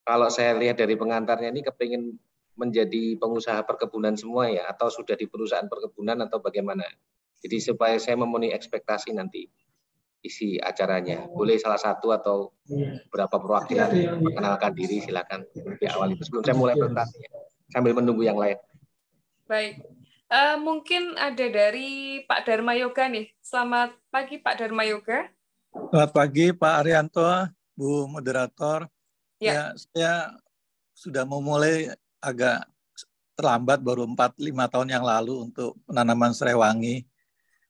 Kalau saya lihat dari pengantarnya ini kepingin menjadi pengusaha perkebunan semua ya, atau sudah di perusahaan perkebunan atau bagaimana? Jadi supaya saya memenuhi ekspektasi nanti isi acaranya. Boleh salah satu atau berapa perwakilan perkenalkan diri, silakan di awal itu sebelum saya mulai presentasinya sambil menunggu yang lain. Baik. Mungkin ada dari Pak Dharma Yoga nih. Selamat pagi Pak Dharma Yoga. Selamat pagi Pak Arianto, Bu Moderator. Ya, saya sudah memulai agak terlambat, baru 4-5 tahun yang lalu untuk penanaman serai wangi.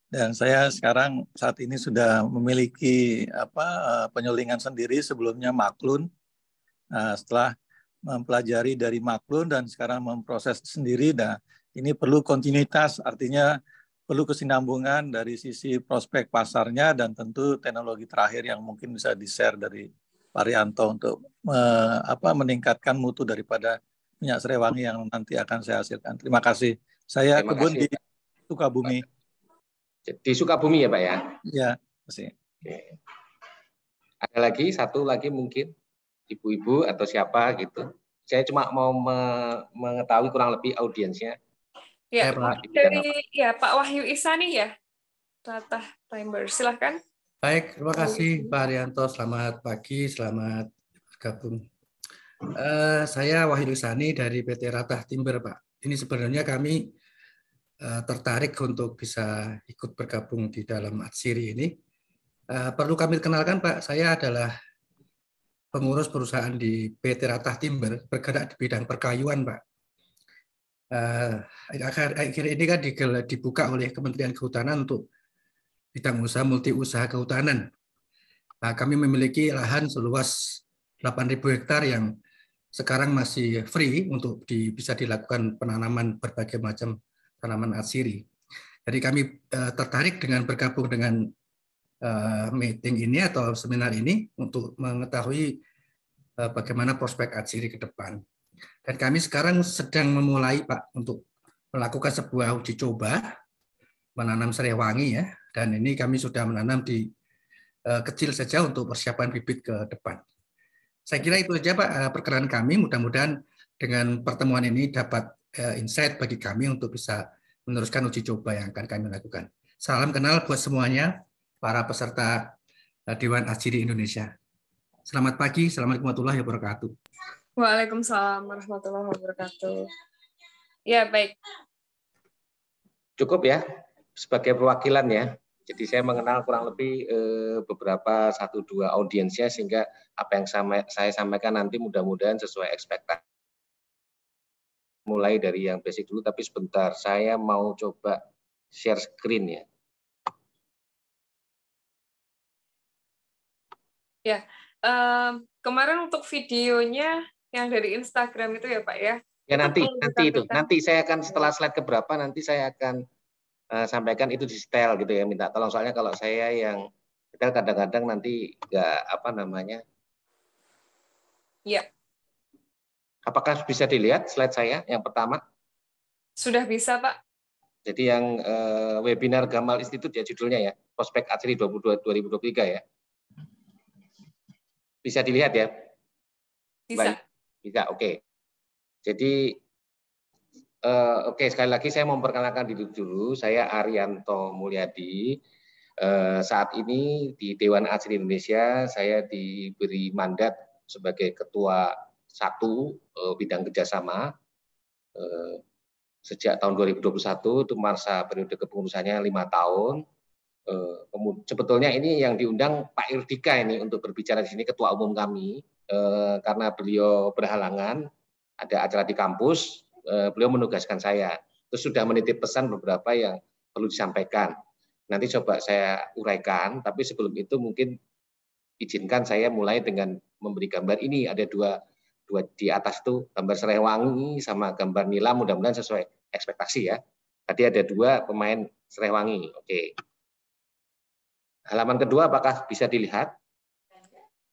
Dan saya sekarang saat ini sudah memiliki penyulingan sendiri, sebelumnya maklun. Setelah mempelajari dari maklun dan sekarang memproses sendiri, nah ini perlu kontinuitas, artinya perlu kesinambungan dari sisi prospek pasarnya dan tentu teknologi terakhir yang mungkin bisa di-share dari Pak Rianto untuk meningkatkan mutu daripada minyak serai wangi yang nanti akan saya hasilkan. Terima kasih. Saya kebun di Sukabumi. Di Sukabumi ya Pak ya? Ya, terima kasih. Oke. Ada lagi, satu lagi mungkin ibu-ibu atau siapa gitu. Saya cuma mau mengetahui kurang lebih audiensnya. Ya, dari Pak Wahyu Isani ya, Tata Timer. Silahkan. Baik, terima kasih Pak Arianto. Selamat pagi, selamat bergabung. Saya Wahyu Isani dari PT Ratah Timber, Pak. Ini sebenarnya kami tertarik untuk bisa ikut bergabung di dalam Atsiri ini. Perlu kami kenalkan, Pak, saya adalah pengurus perusahaan di PT Ratah Timber, bergerak di bidang perkayuan, Pak. Akhir ini kan dibuka oleh Kementerian Kehutanan untuk bidang usaha multi usaha kehutanan. Nah, kami memiliki lahan seluas 8.000 hektar yang sekarang masih free untuk bisa dilakukan penanaman berbagai macam tanaman atsiri. Jadi kami tertarik dengan bergabung dengan meeting ini atau seminar ini untuk mengetahui bagaimana prospek atsiri ke depan. Dan kami sekarang sedang memulai, Pak, untuk melakukan sebuah uji coba menanam serai wangi ya. Dan ini kami sudah menanam di kecil saja untuk persiapan bibit ke depan. Saya kira itu saja Pak perkenalan kami. Mudah-mudahan dengan pertemuan ini dapat insight bagi kami untuk bisa meneruskan uji coba yang akan kami lakukan. Salam kenal buat semuanya para peserta Dewan Atsiri Indonesia. Selamat pagi, assalamualaikum warahmatullahi wabarakatuh. Waalaikumsalam warahmatullahi wabarakatuh. Ya baik. Cukup ya sebagai perwakilan ya. Jadi saya mengenal kurang lebih beberapa 1-2 audiensnya sehingga apa yang saya sampaikan nanti mudah-mudahan sesuai ekspektasi. Mulai dari yang basic dulu, tapi sebentar saya mau coba share screen ya. Ya, kemarin untuk videonya yang dari Instagram itu ya Pak ya. Ya nanti saya akan setelah slide keberapa nanti saya akan sampaikan itu di setel gitu ya, minta tolong soalnya kalau saya yang setel kadang-kadang nanti nggak Ya. Apakah bisa dilihat slide saya yang pertama? Sudah bisa Pak. Jadi yang webinar Gamal Institute ya judulnya ya, Prospek Atsiri 2023 ya. Bisa dilihat ya? Bisa. Bisa, oke. Jadi oke, sekali lagi saya memperkenalkan diri dulu. Saya Arianto Mulyadi. Saat ini di Dewan Atsiri Indonesia saya diberi mandat sebagai ketua 1 bidang kerjasama sejak tahun 2021 itu masa periode kepengurusannya 5 tahun. Sebetulnya ini yang diundang Pak Irdika ini untuk berbicara di sini, ketua umum kami, karena beliau berhalangan ada acara di kampus. Beliau menugaskan saya, terus sudah menitip pesan beberapa yang perlu disampaikan. Nanti coba saya uraikan, tapi sebelum itu mungkin izinkan saya mulai dengan memberi gambar ini. Ada dua di atas itu gambar serai wangi sama gambar nila, mudah-mudahan sesuai ekspektasi ya. Tadi ada 2 pemain serai wangi. Oke. Halaman kedua apakah bisa dilihat?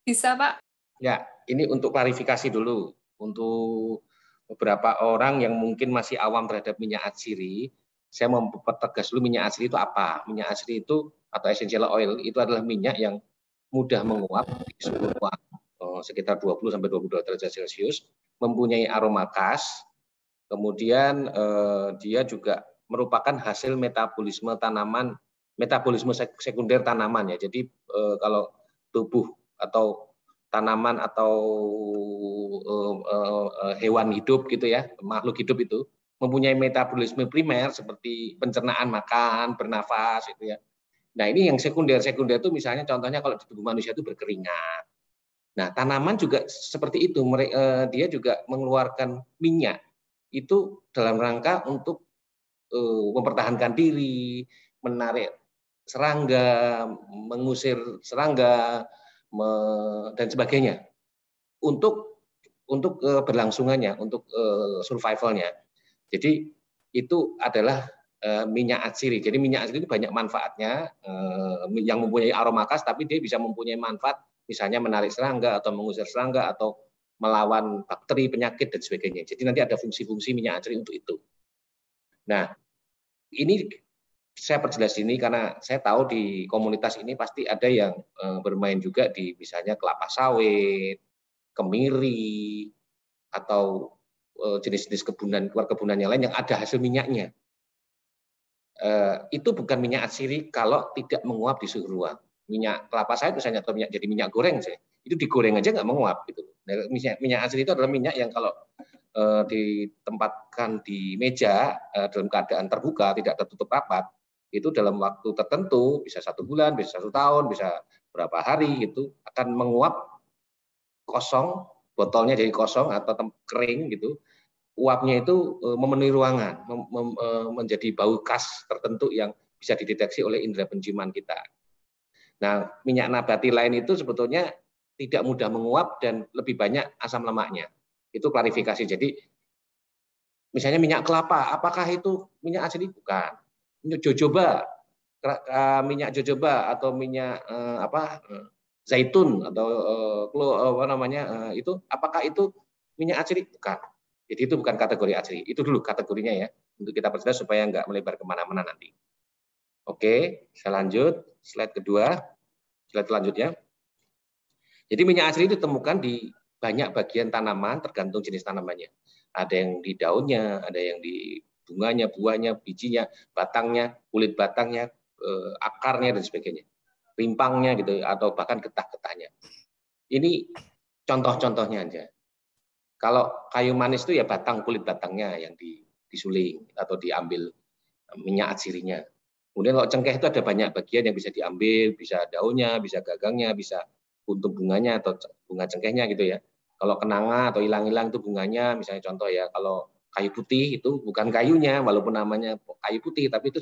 Bisa Pak. Ya, ini untuk klarifikasi dulu. Untuk beberapa orang yang mungkin masih awam terhadap minyak atsiri, saya mau mempertegas dulu minyak atsiri itu apa. Minyak atsiri itu atau essential oil itu adalah minyak yang mudah menguap di suhu ruang sekitar 20 sampai 22 derajat Celcius, mempunyai aroma khas, kemudian dia juga merupakan hasil metabolisme tanaman, metabolisme sekunder tanaman ya. Jadi kalau tubuh atau tanaman atau hewan hidup gitu ya, makhluk hidup itu mempunyai metabolisme primer seperti pencernaan makan, bernafas itu ya. Nah, ini yang sekunder. Sekunder itu misalnya contohnya kalau di tubuh manusia itu berkeringat. Nah, tanaman juga seperti itu. Dia juga mengeluarkan minyak itu dalam rangka untuk mempertahankan diri, menarik serangga, mengusir serangga, dan sebagainya. Untuk berlangsungannya, untuk survivalnya. Jadi itu adalah minyak atsiri. Jadi minyak atsiri itu banyak manfaatnya, yang mempunyai aroma khas, tapi dia bisa mempunyai manfaat, misalnya menarik serangga atau mengusir serangga atau melawan bakteri, penyakit dan sebagainya. Jadi nanti ada fungsi-fungsi minyak atsiri untuk itu. Nah, ini saya perjelas ini karena saya tahu di komunitas ini pasti ada yang bermain juga di misalnya kelapa sawit, kemiri, atau jenis-jenis kebunan yang lain yang ada hasil minyaknya. Itu bukan minyak atsiri kalau tidak menguap di suhu ruang. Minyak kelapa sawit misalnya atau minyak jadi minyak goreng sih, itu digoreng aja nggak menguap gitu. Nah, minyak atsiri itu adalah minyak yang kalau ditempatkan di meja dalam keadaan terbuka tidak tertutup rapat, itu dalam waktu tertentu bisa 1 bulan, bisa 1 tahun, bisa berapa hari gitu akan menguap kosong, botolnya jadi kosong atau kering gitu. Uapnya itu memenuhi ruangan, menjadi bau khas tertentu yang bisa dideteksi oleh indera penciuman kita. Nah, minyak nabati lain itu sebetulnya tidak mudah menguap dan lebih banyak asam lemaknya. Itu klarifikasi. Jadi, misalnya minyak kelapa, apakah itu minyak atsiri? Bukan. Minyak jojoba atau minyak zaitun atau itu, apakah itu minyak atsiri? Bukan. Jadi itu bukan kategori atsiri. Itu dulu kategorinya ya, untuk kita perjelas supaya nggak melebar kemana-mana nanti. Oke, saya lanjut. Slide kedua. Slide selanjutnya. Jadi minyak atsiri itu ditemukan di banyak bagian tanaman, tergantung jenis tanamannya. Ada yang di daunnya, ada yang di bunganya, buahnya, bijinya, batangnya, kulit batangnya, akarnya, dan sebagainya. Rimpangnya gitu, atau bahkan getah-getahnya. Ini contoh-contohnya aja. Kalau kayu manis itu ya batang, kulit batangnya yang disuling atau diambil minyak atsirinya. Kemudian kalau cengkeh itu ada banyak bagian yang bisa diambil, bisa daunnya, bisa gagangnya, bisa kuntum bunganya atau bunga cengkehnya gitu ya. Kalau kenanga atau ilang-ilang itu bunganya, misalnya contoh ya, kalau kayu putih itu bukan kayunya, walaupun namanya kayu putih, tapi itu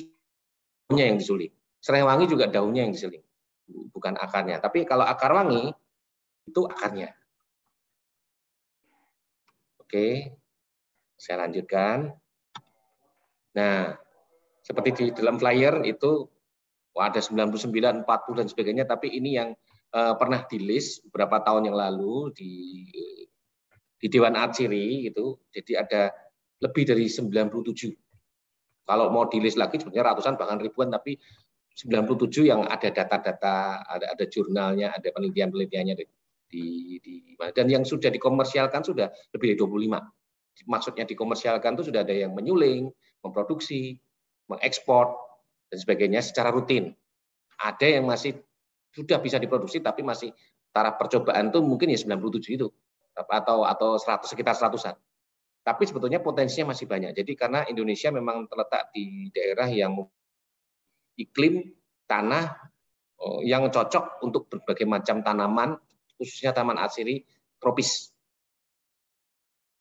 daunnya yang disuling. Serai wangi juga daunnya yang disuling, bukan akarnya. Tapi kalau akar wangi, itu akarnya. Oke, saya lanjutkan. Nah, seperti di dalam flyer itu ada 99, 40 dan sebagainya, tapi ini yang pernah di-list beberapa tahun yang lalu di Dewan Atsiri itu, jadi ada lebih dari 97. Kalau mau di-list lagi sebenarnya ratusan bahkan ribuan, tapi 97 yang ada data-data, ada jurnalnya, ada penelitian-penelitiannya dan yang sudah dikomersialkan sudah lebih dari 25. Maksudnya dikomersialkan itu sudah ada yang menyuling, memproduksi, mengekspor dan sebagainya secara rutin. Ada yang masih sudah bisa diproduksi tapi masih taraf percobaan itu mungkin ya 97 itu atau 100, sekitar 100-an. Tapi sebetulnya potensinya masih banyak. Jadi karena Indonesia memang terletak di daerah yang iklim tanah yang cocok untuk berbagai macam tanaman, khususnya taman atsiri tropis.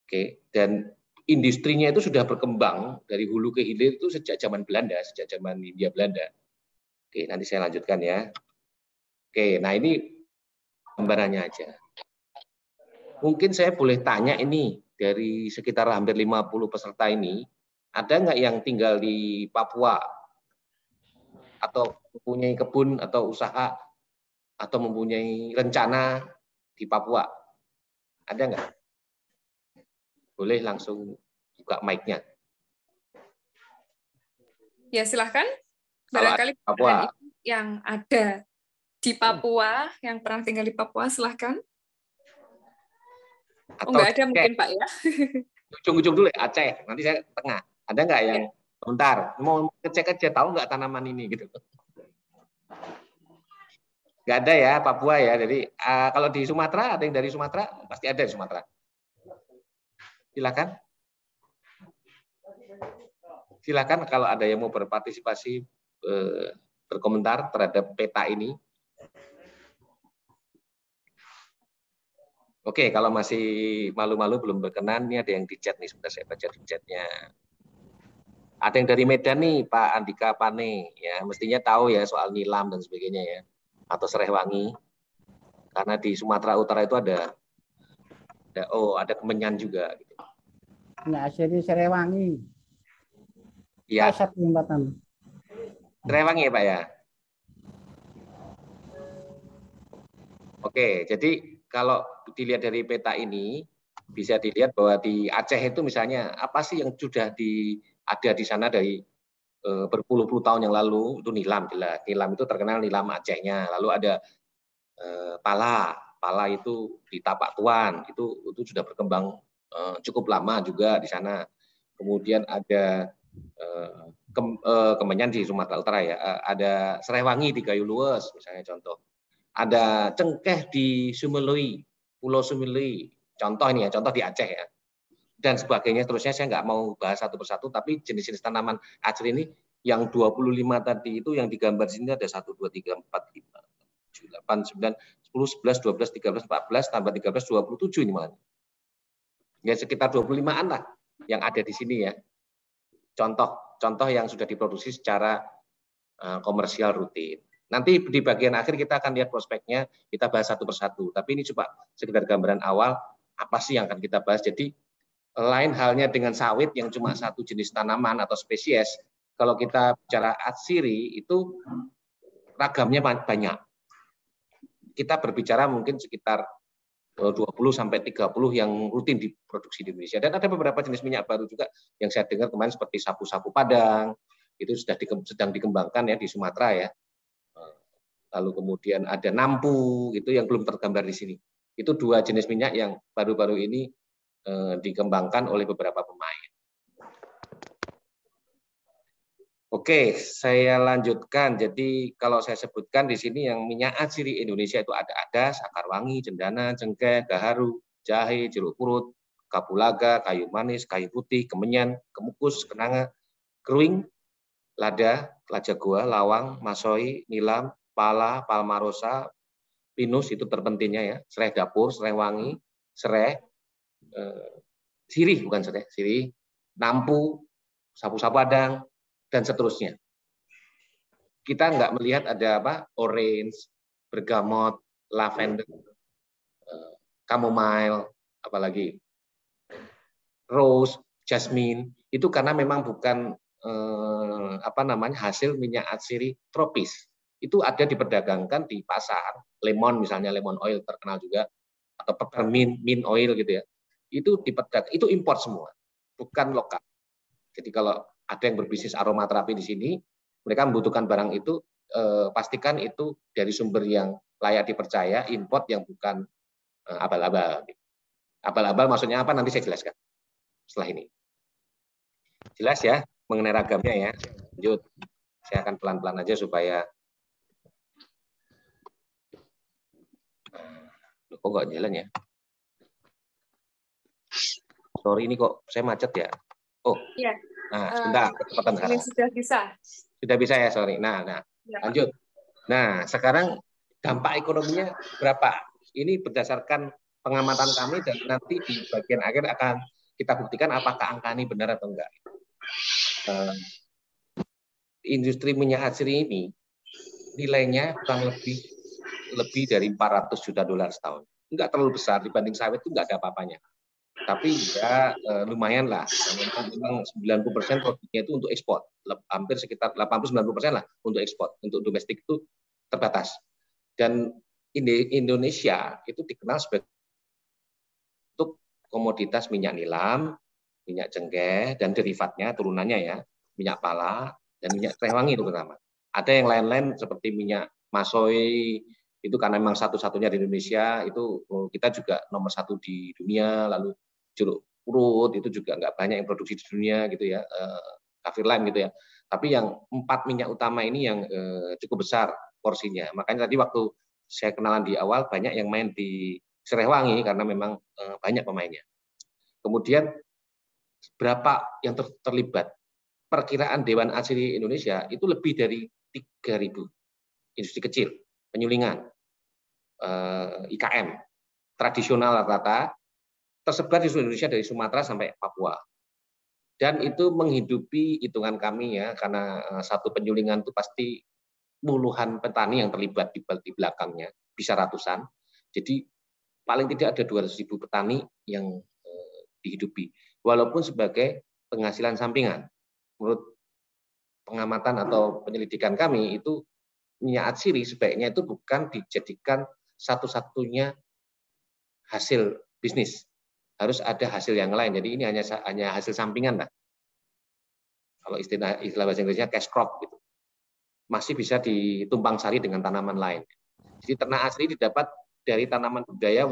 Oke, dan industrinya itu sudah berkembang dari hulu ke hilir itu sejak zaman Belanda, sejak zaman Hindia Belanda. Oke, nanti saya lanjutkan ya. Oke, nah ini gambarannya aja. Mungkin saya boleh tanya ini, dari sekitar hampir 50 peserta ini, ada nggak yang tinggal di Papua? Atau mempunyai kebun atau usaha, atau mempunyai rencana di Papua? Ada nggak? Boleh langsung buka mic-nya. Ya, silahkan. Barangkali Papua yang ada di Papua, yang pernah tinggal di Papua, silahkan. Atau nggak ada mungkin Pak ya. ujung-ujung dulu ya, Aceh. Nanti saya tengah. Ada nggak yang bentar mau ngecek aja tahu nggak tanaman ini gitu? Nggak ada ya Papua ya. Jadi kalau di Sumatera ada yang dari Sumatera pasti ada di Sumatera. Silakan. Silakan kalau ada yang mau berpartisipasi berkomentar terhadap peta ini. Oke, kalau masih malu-malu belum berkenan, ini ada yang di chat nih, sebentar saya baca di chatnya. Ada yang dari Medan nih, Pak Andika Pane, ya mestinya tahu ya soal nilam dan sebagainya ya, atau Serehwangi, karena di Sumatera Utara itu ada Kemenyan juga. Gitu. Nah, asli Serehwangi. Iya. Serehwangi Ya Pak ya. Oke, jadi kalau dilihat dari peta ini bisa dilihat bahwa di Aceh itu misalnya apa sih yang sudah ada di sana dari berpuluh-puluh tahun yang lalu, itu nilam jelas. Nilam itu terkenal nilam Acehnya. Lalu ada pala itu di Tapak Tuan, itu sudah berkembang cukup lama juga di sana. Kemudian ada Kemenyan di Sumatera Utara ya, ada Serehwangi di Gayo Luwes misalnya contoh. Ada cengkeh di Sumelui, Pulau Sumelui, contoh ini ya, contoh di Aceh ya, dan sebagainya. Terusnya saya nggak mau bahas satu persatu, tapi jenis-jenis tanaman Aceh ini yang 25 tadi itu yang digambar di sini ada 1, 2, 3, 4, 5, 7, 8, 9, 10, 11, 12, 13, 14, tambah 13, 27 ini malah. Ya sekitar 25-an lah yang ada di sini ya. Contoh yang sudah diproduksi secara komersial rutin. Nanti di bagian akhir kita akan lihat prospeknya, kita bahas satu persatu. Tapi ini coba sekedar gambaran awal, apa sih yang akan kita bahas. Jadi lain halnya dengan sawit yang cuma satu jenis tanaman atau spesies, kalau kita bicara atsiri itu ragamnya banyak. Kita berbicara mungkin sekitar 20 sampai 30 yang rutin diproduksi di Indonesia. Dan ada beberapa jenis minyak baru juga yang saya dengar kemarin seperti sapu-sapu Padang, itu sedang dikembangkan ya di Sumatera ya. Lalu kemudian ada nampu, itu yang belum tergambar di sini. Itu 2 jenis minyak yang baru-baru ini dikembangkan oleh beberapa pemain. Oke, saya lanjutkan. Jadi kalau saya sebutkan di sini yang minyak atsiri Indonesia itu ada sakarwangi, cendana, cengkeh, gaharu, jahe, jeruk purut, kapulaga, kayu manis, kayu putih, kemenyan, kemukus, kenanga, keruing, lada, lajagoa, lawang, masoi, nilam, pala, palmarosa, pinus itu terpentingnya ya, serai dapur, serai wangi, serai, sirih bukan serai, sirih, nampu, sapu-sapu Padang, dan seterusnya. Kita nggak melihat ada apa, orange, bergamot, lavender, chamomile, apalagi rose, jasmine, itu karena memang bukan hasil minyak atsiri tropis. Itu ada diperdagangkan di pasar, lemon misalnya, lemon oil terkenal juga, atau peppermint, mint oil gitu ya. Itu itu impor semua, bukan lokal. Jadi kalau ada yang berbisnis aromaterapi di sini, mereka membutuhkan barang itu, pastikan itu dari sumber yang layak dipercaya, import yang bukan abal-abal. Abal-abal maksudnya apa? Nanti saya jelaskan setelah ini. Jelas ya mengenai ragamnya ya. Lanjut. Saya akan pelan-pelan aja supaya kok nggak jalan ya? Sorry ini kok saya macet ya. Oh, iya. Nah sebentar, kecepatan sekarang. Ini sudah bisa. Sudah bisa ya, sorry. Nah, ya, lanjut. Nah, sekarang dampak ekonominya berapa? Ini berdasarkan pengamatan kami dan nanti di bagian akhir akan kita buktikan apakah angka ini benar atau enggak. Industri minyak atsiri ini nilainya kurang lebih dari 400 juta dolar setahun. Enggak terlalu besar dibanding sawit, itu enggak ada apa-apanya. Tapi ya lumayan lah. Memang 90% produknya itu untuk ekspor. Hampir sekitar 80-90% lah untuk ekspor. Untuk domestik itu terbatas. Dan Indonesia itu dikenal sebagai untuk komoditas minyak nilam, minyak cengkeh, dan derivatnya, turunannya ya, minyak pala, dan minyak Serehwangi itu pertama. Ada yang lain-lain seperti minyak masoi, Itu karena memang satu-satunya di Indonesia, itu kita juga nomor 1 di dunia. Lalu jeruk purut itu juga nggak banyak yang produksi di dunia gitu ya, kaffir lime gitu ya. Tapi yang 4 minyak utama ini yang cukup besar porsinya. Makanya tadi waktu saya kenalan di awal banyak yang main di Srehwangi karena memang banyak pemainnya. Kemudian berapa yang terlibat? Perkiraan Dewan Atsiri Indonesia itu lebih dari 3.000 industri kecil, penyulingan, IKM, tradisional rata-rata, tersebar di seluruh Indonesia dari Sumatera sampai Papua. Dan itu menghidupi hitungan kami ya, karena satu penyulingan itu pasti puluhan petani yang terlibat di belakangnya, bisa ratusan. Jadi paling tidak ada 200.000 petani yang dihidupi, walaupun sebagai penghasilan sampingan. Menurut pengamatan atau penyelidikan kami, itu minyak atsiri sebaiknya itu bukan dijadikan satu-satunya hasil bisnis. Harus ada hasil yang lain. Jadi ini hanya hasil sampingan lah. Kalau istilah bahasa Inggrisnya cash crop gitu. Masih bisa ditumpang sari dengan tanaman lain. Jadi ternak asli didapat dari tanaman budidaya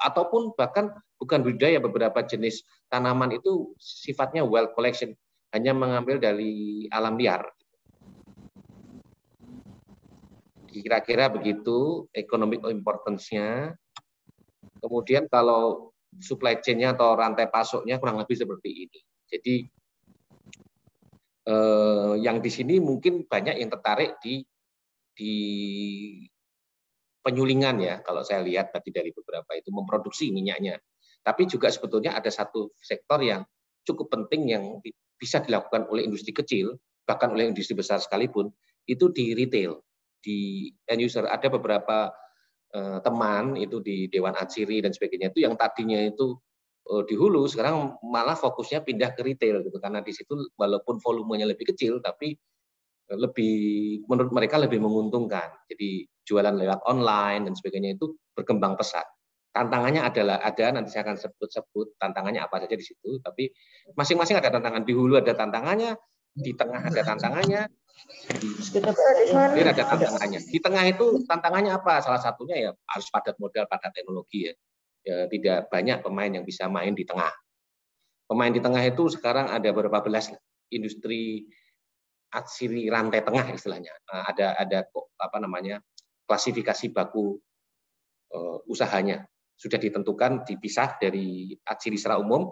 ataupun bahkan bukan budidaya, beberapa jenis tanaman itu sifatnya wild collection, hanya mengambil dari alam liar. Kira-kira begitu economic importance-nya. Kemudian kalau supply chain-nya atau rantai pasoknya kurang lebih seperti ini. Jadi yang di sini mungkin banyak yang tertarik di penyulingan ya, kalau saya lihat tadi dari beberapa itu memproduksi minyaknya. Tapi juga sebetulnya ada satu sektor yang cukup penting yang bisa dilakukan oleh industri kecil, bahkan oleh industri besar sekalipun, itu di retail, di end user. Ada beberapa teman itu di Dewan Atsiri dan sebagainya itu yang tadinya itu di hulu, sekarang malah fokusnya pindah ke retail gitu, karena di situ walaupun volumenya lebih kecil tapi menurut mereka lebih menguntungkan. Jadi jualan lewat online dan sebagainya itu berkembang pesat. Tantangannya nanti saya akan sebut tantangannya apa saja di situ, tapi masing-masing ada tantangan. Di hulu ada tantangannya, di tengah ada tantangannya, di hilir ada tantangannya. Di tengah itu tantangannya apa? Salah satunya ya harus padat modal, padat teknologi ya. Ya, tidak banyak pemain yang bisa main di tengah. Pemain di tengah itu sekarang ada berapa belas industri atsiri rantai tengah istilahnya. Ada klasifikasi baku usahanya sudah ditentukan, dipisah dari atsiri secara umum.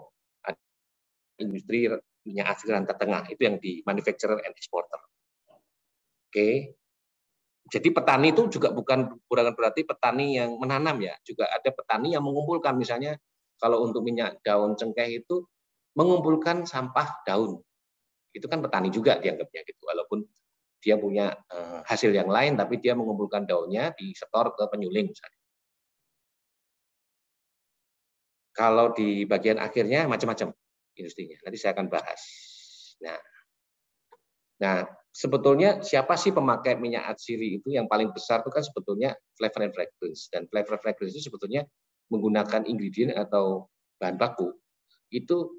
Industri minyak atsiri rantai tengah itu yang di manufacturer and exporter. Oke. Jadi petani itu juga bukan berarti petani yang menanam ya, juga ada petani yang mengumpulkan, misalnya kalau untuk minyak daun cengkeh itu mengumpulkan sampah daun. Itu kan petani juga dianggapnya gitu, walaupun dia punya hasil yang lain, tapi dia mengumpulkan daunnya disetor ke penyuling misalnya. Kalau di bagian akhirnya macam-macam industrinya, nanti saya akan bahas. Nah, sebetulnya siapa sih pemakai minyak atsiri itu yang paling besar itu kan sebetulnya flavor and fragrance, dan flavor and fragrance itu sebetulnya menggunakan ingredient atau bahan baku itu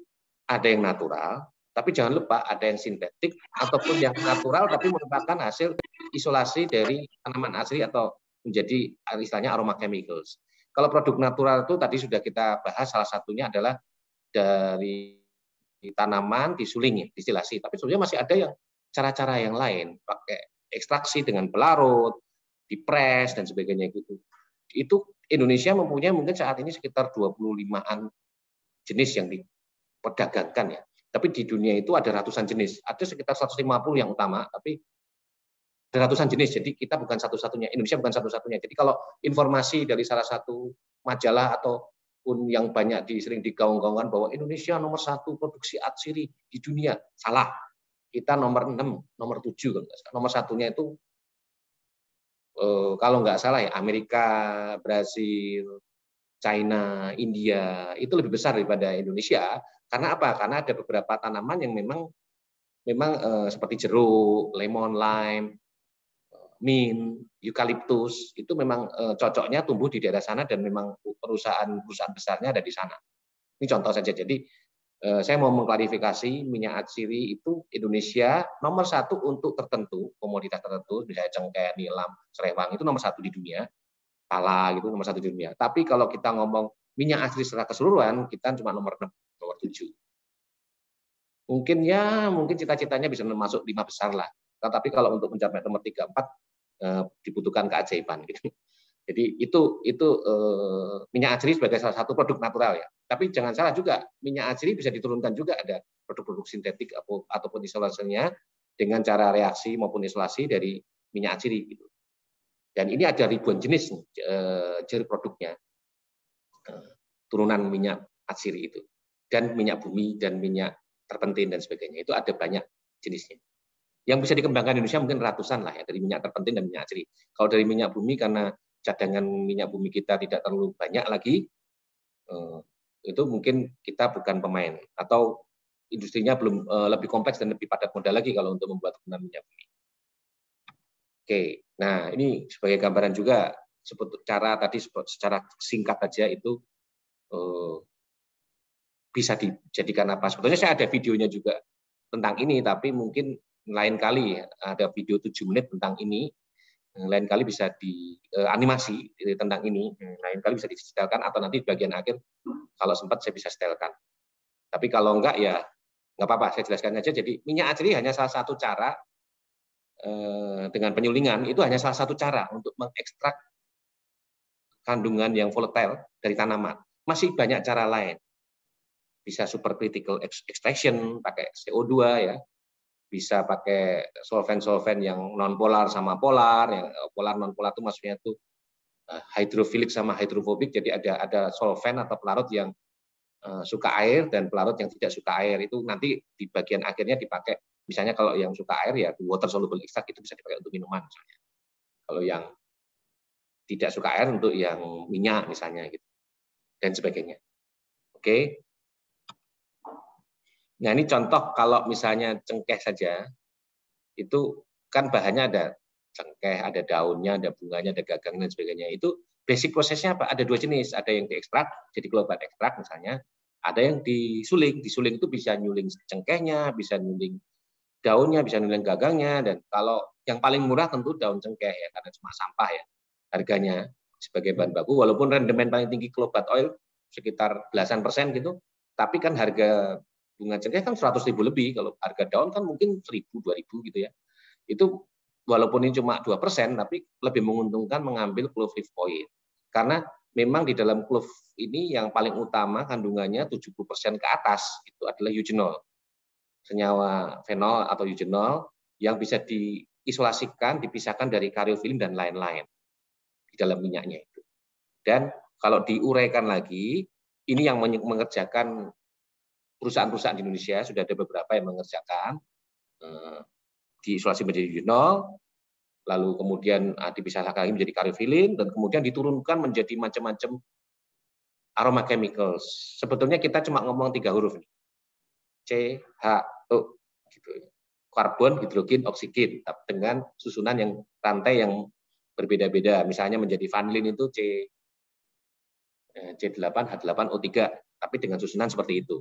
ada yang natural, tapi jangan lupa ada yang sintetik ataupun yang natural tapi merupakan hasil isolasi dari tanaman asli atau menjadi istilahnya aroma chemicals. Kalau produk natural itu tadi sudah kita bahas, salah satunya adalah dari tanaman disuling, distilasi, tapi sebenarnya masih ada yang cara-cara yang lain, pakai ekstraksi dengan pelarut, dipres dan sebagainya gitu. Itu Indonesia mempunyai mungkin saat ini sekitar 25-an jenis yang diperdagangkan ya. Tapi di dunia itu ada ratusan jenis. Ada sekitar 150 yang utama, tapi ada ratusan jenis. Jadi kita bukan satu-satunya, Indonesia bukan satu-satunya. Jadi kalau informasi dari salah satu majalah ataupun yang banyak sering digaung-gaungkan bahwa Indonesia nomor 1 produksi atsiri di dunia, salah. Kita nomor 6, nomor 7, nomor 1-nya itu kalau nggak salah ya Amerika, Brasil, China, India itu lebih besar daripada Indonesia. Karena apa? Karena ada beberapa tanaman yang memang seperti jeruk, lemon, lime, mint, eukaliptus itu memang cocoknya tumbuh di daerah sana dan memang perusahaan besarnya ada di sana. Ini contoh saja. Jadi saya mau mengklarifikasi minyak atsiri itu Indonesia nomor 1 untuk tertentu, komoditas tertentu, misalnya cengkeh, nilam, Srewang itu nomor 1 di dunia. pala gitu nomor 1 di dunia. Tapi kalau kita ngomong minyak asri secara keseluruhan, kita cuma nomor 6, nomor 7. Mungkin cita-citanya bisa masuk 5 besar lah. Tapi kalau untuk mencapai nomor 3, 4 dibutuhkan keajaiban gitu. Jadi itu minyak asri sebagai salah satu produk natural ya. Tapi jangan salah juga, minyak asri bisa diturunkan juga, ada produk-produk sintetik ataupun isolasinya dengan cara reaksi maupun isolasi dari minyak asri gitu. Dan ini ada ribuan jenis produknya, turunan minyak asri itu, dan minyak bumi dan minyak terpentin dan sebagainya. Itu ada banyak jenisnya. Yang bisa dikembangkan Indonesia mungkin ratusan lah ya, dari minyak terpentin dan minyak asri. Kalau dari minyak bumi, karena cadangan minyak bumi kita tidak terlalu banyak lagi, itu mungkin kita bukan pemain, atau industrinya belum lebih kompleks dan lebih padat modal lagi kalau untuk membuat turunan minyak bumi. Oke, nah ini sebagai gambaran juga cara tadi secara singkat aja itu bisa dijadikan apa. Sebetulnya saya ada videonya juga tentang ini, tapi mungkin lain kali ada video 7 menit tentang ini, lain kali bisa dianimasi tentang ini, lain kali bisa disetelkan atau nanti di bagian akhir kalau sempat saya bisa setelkan. Tapi kalau enggak ya nggak apa-apa, saya jelaskan aja. Jadi minyak asri hanya salah satu cara, dengan penyulingan itu hanya salah satu cara untuk mengekstrak kandungan yang volatile dari tanaman. Masih banyak cara lain. Bisa supercritical extraction pakai CO2 ya. Bisa pakai solvent-solvent yang non-polar sama polar, yang polar non-polar itu maksudnya itu hidrofilik sama hidrofobik. Jadi ada solvent atau pelarut yang suka air dan pelarut yang tidak suka air. Itu nanti di bagian akhirnya dipakai. Misalnya kalau yang suka air ya water soluble extract itu bisa dipakai untuk minuman misalnya. Kalau yang tidak suka air untuk yang minyak misalnya gitu. Dan sebagainya. Oke. Nah, ini contoh kalau misalnya cengkeh saja, itu kan bahannya ada cengkeh, ada daunnya, ada bunganya, ada gagangnya, dan sebagainya. Itu basic prosesnya apa? Ada 2 jenis, ada yang diekstrak, jadi klobat ekstrak misalnya, ada yang disuling. Disuling itu bisa nyuling cengkehnya, bisa nyuling daunnya, bisa nyuling gagangnya, dan kalau yang paling murah tentu daun cengkeh ya, karena cuma sampah ya harganya sebagai bahan baku, walaupun rendemen paling tinggi klobat oil sekitar belasan % gitu, tapi kan harga bunga cengkeh kan 100.000 lebih, kalau harga daun kan mungkin 1.000, 2.000 gitu ya. Itu walaupun ini cuma 2%, tapi lebih menguntungkan mengambil clove leaf oil. Karena memang di dalam clove ini yang paling utama kandungannya 70% ke atas, itu adalah eugenol. Senyawa fenol atau eugenol yang bisa diisolasikan, dipisahkan dari karyofilin dan lain-lain di dalam minyaknya itu. Dan kalau diuraikan lagi, ini yang mengerjakan perusahaan-perusahaan di Indonesia, sudah ada beberapa yang mengerjakan diisolasi menjadi eugenol, lalu kemudian dipisahkan lagi menjadi karyofilin, dan kemudian diturunkan menjadi macam-macam aroma chemicals. Sebetulnya kita cuma ngomong 3 huruf nih. CHO gitu. Karbon, hidrogen, oksigen dengan susunan yang rantai yang berbeda-beda. Misalnya menjadi vanilin itu C8H8O3, tapi dengan susunan seperti itu.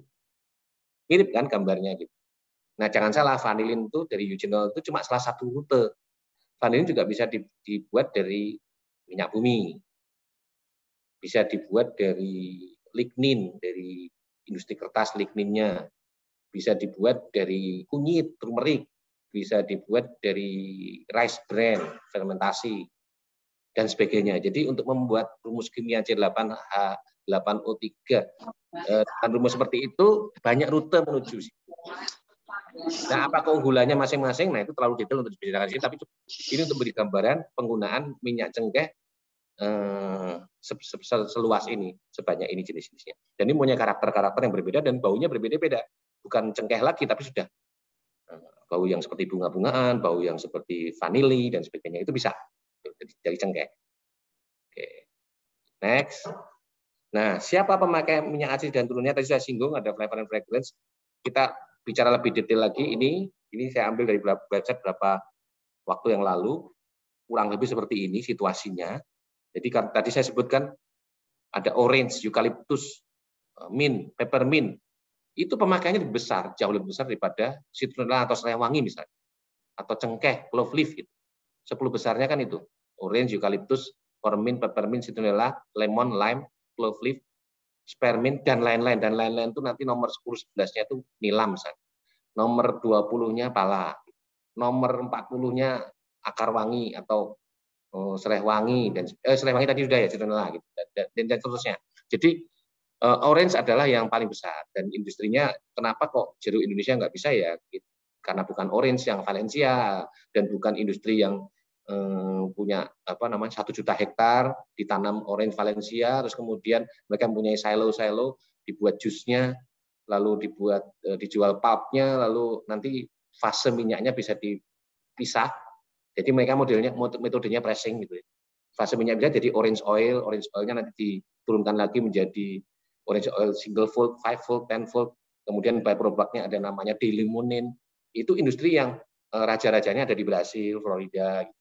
Mirip kan gambarnya gitu. Nah, jangan salah, vanilin itu dari eugenol itu cuma salah satu rute. Vanilin juga bisa dibuat dari minyak bumi. Bisa dibuat dari lignin, dari industri kertas ligninnya. Bisa dibuat dari kunyit, turmeric. Bisa dibuat dari rice bran, fermentasi, dan sebagainya. Jadi untuk membuat rumus kimia C8H8O3 dan rumus seperti itu banyak rute menuju. Nah, apa keunggulannya masing-masing? Nah, itu terlalu detail untuk dibicarakan di sini, tapi ini untuk beri gambaran penggunaan minyak cengkeh seluas ini, sebanyak ini jenis-jenisnya. Dan ini punya karakter-karakter yang berbeda dan baunya berbeda-beda. Bukan cengkeh lagi, tapi sudah bau yang seperti bunga-bungaan, bau yang seperti vanili dan sebagainya, itu bisa dari cengkeh. Oke. Next. Nah, siapa pemakai minyak asri dan turunnya? Tadi saya singgung ada flavor and fragrance. Kita bicara lebih detail lagi. Ini saya ambil dari website beberapa waktu yang lalu. Kurang lebih seperti ini situasinya. Jadi tadi saya sebutkan ada orange, eucalyptus, mint, peppermint. Itu pemakaiannya lebih besar, jauh lebih besar daripada citronella atau serai wangi misalnya. Atau cengkeh, clove leaf gitu. 10 besarnya kan itu. Orange, eucalyptus, Cormint, peppermint, citronella, lemon, lime, clove leaf, spearmint, dan lain-lain. Dan lain-lain itu nanti nomor 10-11-nya itu nilam. Nomor 20-nya pala. Nomor 40-nya akar wangi atau serai wangi. Dan serai wangi tadi sudah ya, citronella. Gitu. Dan seterusnya. Jadi, orange adalah yang paling besar. Dan industrinya, kenapa kok jeruk Indonesia nggak bisa ya? Gitu. Karena bukan orange yang Valencia, dan bukan industri yang punya 1 juta hektar ditanam orange Valencia, terus kemudian mereka mempunyai silo, dibuat jusnya, lalu dijual pulpnya, lalu nanti fase minyaknya bisa dipisah. Jadi mereka metodenya pressing gitu ya. Fase minyak bisa jadi orange oilnya nanti diturunkan lagi menjadi orange oil single fold, 5 fold, 10 fold, kemudian byproduct-nya ada namanya delimonin. Itu industri yang raja-rajanya ada di Brasil, Florida. Gitu.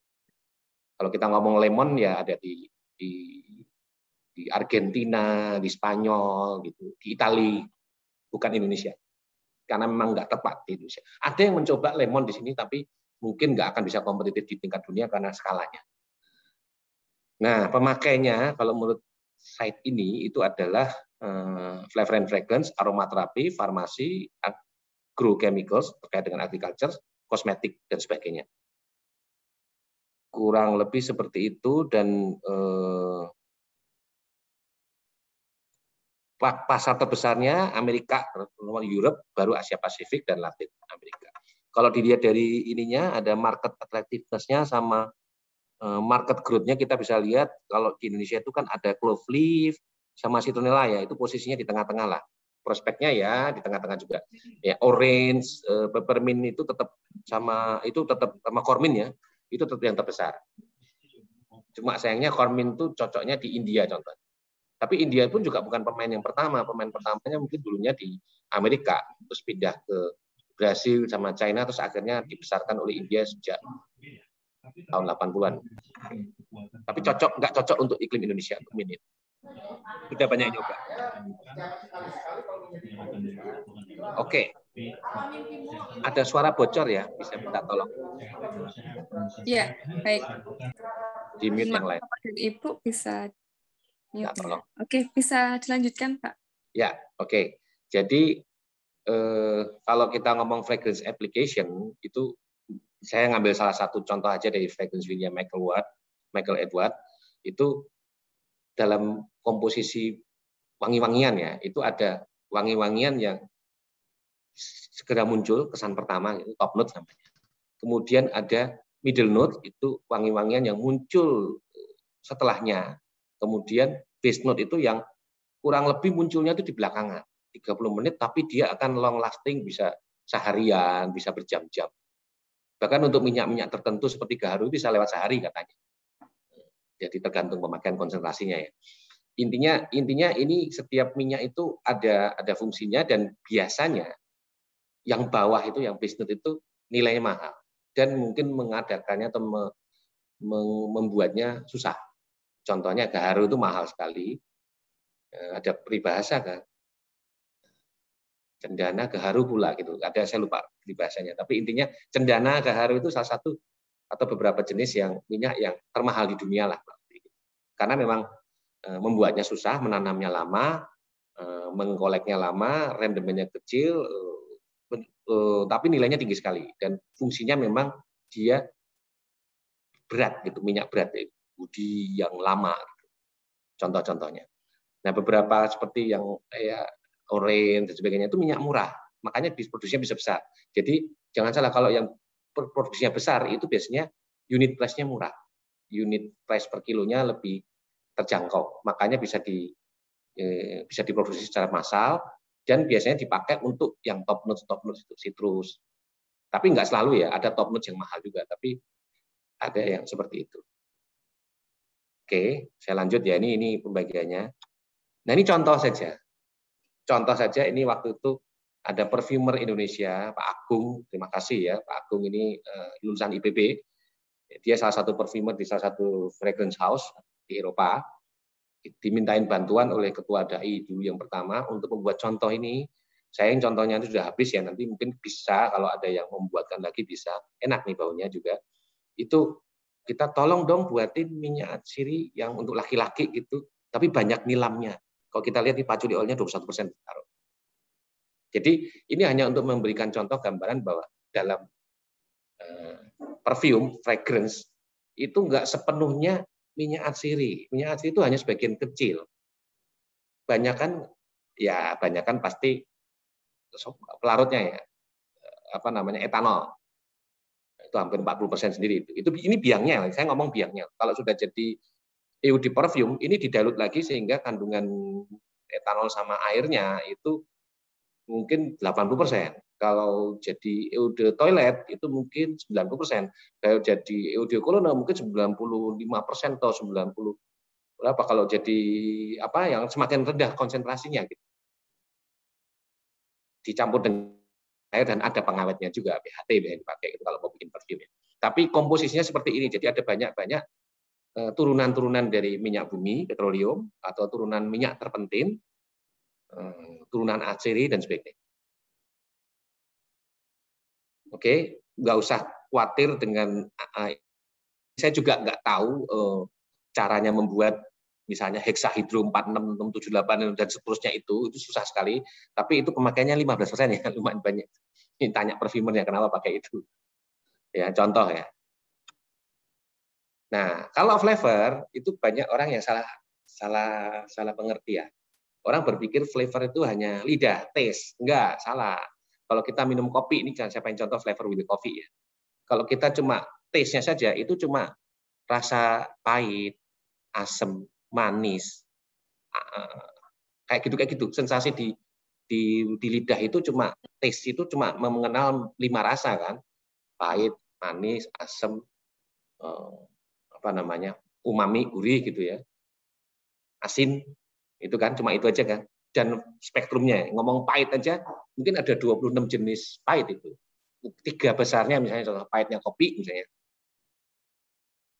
Kalau kita ngomong lemon ya ada di Argentina, di Spanyol, gitu, di Italia, bukan Indonesia. Karena memang nggak tepat di Indonesia. Ada yang mencoba lemon di sini, tapi mungkin nggak akan bisa kompetitif di tingkat dunia karena skalanya. Nah, pemakainya kalau menurut site ini itu adalah flavor and fragrance, aromaterapi, farmasi, agrochemicals terkait dengan agriculture, kosmetik dan sebagainya. Kurang lebih seperti itu, dan pasar terbesarnya Amerika, Europe, baru Asia Pasifik dan Latin Amerika. Kalau dilihat dari ininya ada market attractiveness-nya sama market growth-nya, kita bisa lihat kalau di Indonesia itu kan ada clove leaf sama citronella ya, itu posisinya di tengah-tengah lah. Prospeknya ya di tengah-tengah juga. Ya orange, peppermint itu tetap sama Cormint ya. Itu tetap yang terbesar. Cuma sayangnya Cormint itu cocoknya di India contohnya. Tapi India pun juga bukan pemain yang pertama. Pemain pertamanya mungkin dulunya di Amerika, terus pindah ke Brasil sama China, terus akhirnya dibesarkan oleh India sejak tahun 80-an. Tapi nggak cocok untuk iklim Indonesia. Sudah banyak yang nyoba. Oke. Ada suara bocor ya, bisa minta tolong. Iya, baik. Di mute yang lain. Bapak dan Ibu bisa mute. Tolong. Oke, bisa dilanjutkan, Pak. Ya, oke. Jadi kalau kita ngomong fragrance application, itu saya ngambil salah satu contoh aja dari fragrance William Michael Edward, itu dalam komposisi wangi-wangian ya, itu ada wangi-wangian yang segera muncul, kesan pertama, itu top note namanya. Kemudian ada middle note, itu wangi-wangian yang muncul setelahnya. Kemudian base note itu yang kurang lebih munculnya itu di belakangan, 30 menit, tapi dia akan long lasting, bisa seharian, bisa berjam-jam. Bahkan untuk minyak-minyak tertentu seperti gaharu bisa lewat sehari katanya. Jadi tergantung pemakaian konsentrasinya ya. Intinya ini setiap minyak itu ada fungsinya, dan biasanya yang bawah itu yang base note itu nilainya mahal dan mungkin mengadakannya atau membuatnya susah. Contohnya gaharu itu mahal sekali. Ada peribahasa kan. Cendana gaharu pula gitu. Saya lupa peribahasanya, tapi intinya cendana gaharu itu salah satu atau beberapa jenis yang minyak yang termahal di dunia lah. Karena memang membuatnya susah, menanamnya lama, mengkoleknya lama, rendemennya kecil, tapi nilainya tinggi sekali dan fungsinya memang dia berat gitu, minyak berat, budi yang lama. Gitu. Contoh-contohnya. Nah, beberapa seperti yang orange dan sebagainya itu minyak murah, makanya produksinya bisa besar. Jadi jangan salah, kalau yang produksinya besar itu biasanya unit price-nya murah, unit price per kilonya lebih terjangkau, makanya bisa diproduksi secara massal dan biasanya dipakai untuk yang top notes itu citrus. Tapi nggak selalu ya, ada top notes yang mahal juga, tapi ada yang seperti itu. Oke, saya lanjut ya, ini pembagiannya. Nah, ini contoh saja. Contoh saja, ini waktu itu ada perfumer Indonesia, Pak Agung, terima kasih ya, Pak Agung ini lulusan IPB. Dia salah satu perfumer di salah satu fragrance house di Eropa. Dimintain bantuan oleh ketua DAI dulu yang pertama untuk membuat contoh ini. Sayang contohnya itu sudah habis ya, nanti mungkin bisa kalau ada yang membuatkan lagi bisa. Enak nih baunya juga. Itu kita tolong dong buatin minyak atsiri yang untuk laki-laki gitu, tapi banyak nilamnya. Kalau kita lihat di patchouli oilnya 21% taruh. Jadi ini hanya untuk memberikan contoh gambaran bahwa dalam perfume, fragrance, itu nggak sepenuhnya minyak atsiri. Minyak atsiri itu hanya sebagian kecil. Banyakan pasti pelarutnya ya, etanol. Itu hampir 40% sendiri. Ini biangnya, saya ngomong biangnya. Kalau sudah jadi eau de parfum, ini didalut lagi sehingga kandungan etanol sama airnya itu mungkin 80%. Kalau jadi eau de toilet itu mungkin 90%. Kalau jadi eau de cologne mungkin 95% atau 90 berapa kalau jadi yang semakin rendah konsentrasinya gitu. Dicampur dengan air dan ada pengawetnya juga, BHT yang dipakai itu kalau mau bikin parfum ya. Tapi komposisinya seperti ini, jadi ada banyak turunan-turunan dari minyak bumi, petroleum, atau turunan minyak terpentin, turunan atsiri dan sebagainya. Oke, nggak usah khawatir dengan, saya juga nggak tahu caranya membuat misalnya heksahidro 46678 dan seterusnya itu susah sekali, tapi itu pemakaiannya 15% ya, lumayan banyak. Ini tanya perfumernya kenapa pakai itu. Ya, contoh ya. Nah, kalau flavor itu banyak orang yang salah pengertian. Orang berpikir flavor itu hanya lidah, taste. Enggak, salah. Kalau kita minum kopi, ini saya pengen contoh flavor with coffee ya. Kalau kita cuma taste-nya saja, itu cuma rasa pahit, asam, manis, kayak gitu. Sensasi di lidah itu cuma taste itu cuma mengenal 5 rasa kan, pahit, manis, asam, umami, gurih gitu ya, asin, itu kan cuma itu aja kan. Dan spektrumnya, ngomong pahit aja, mungkin ada 26 jenis pahit itu. 3 besarnya misalnya contoh pahitnya kopi misalnya,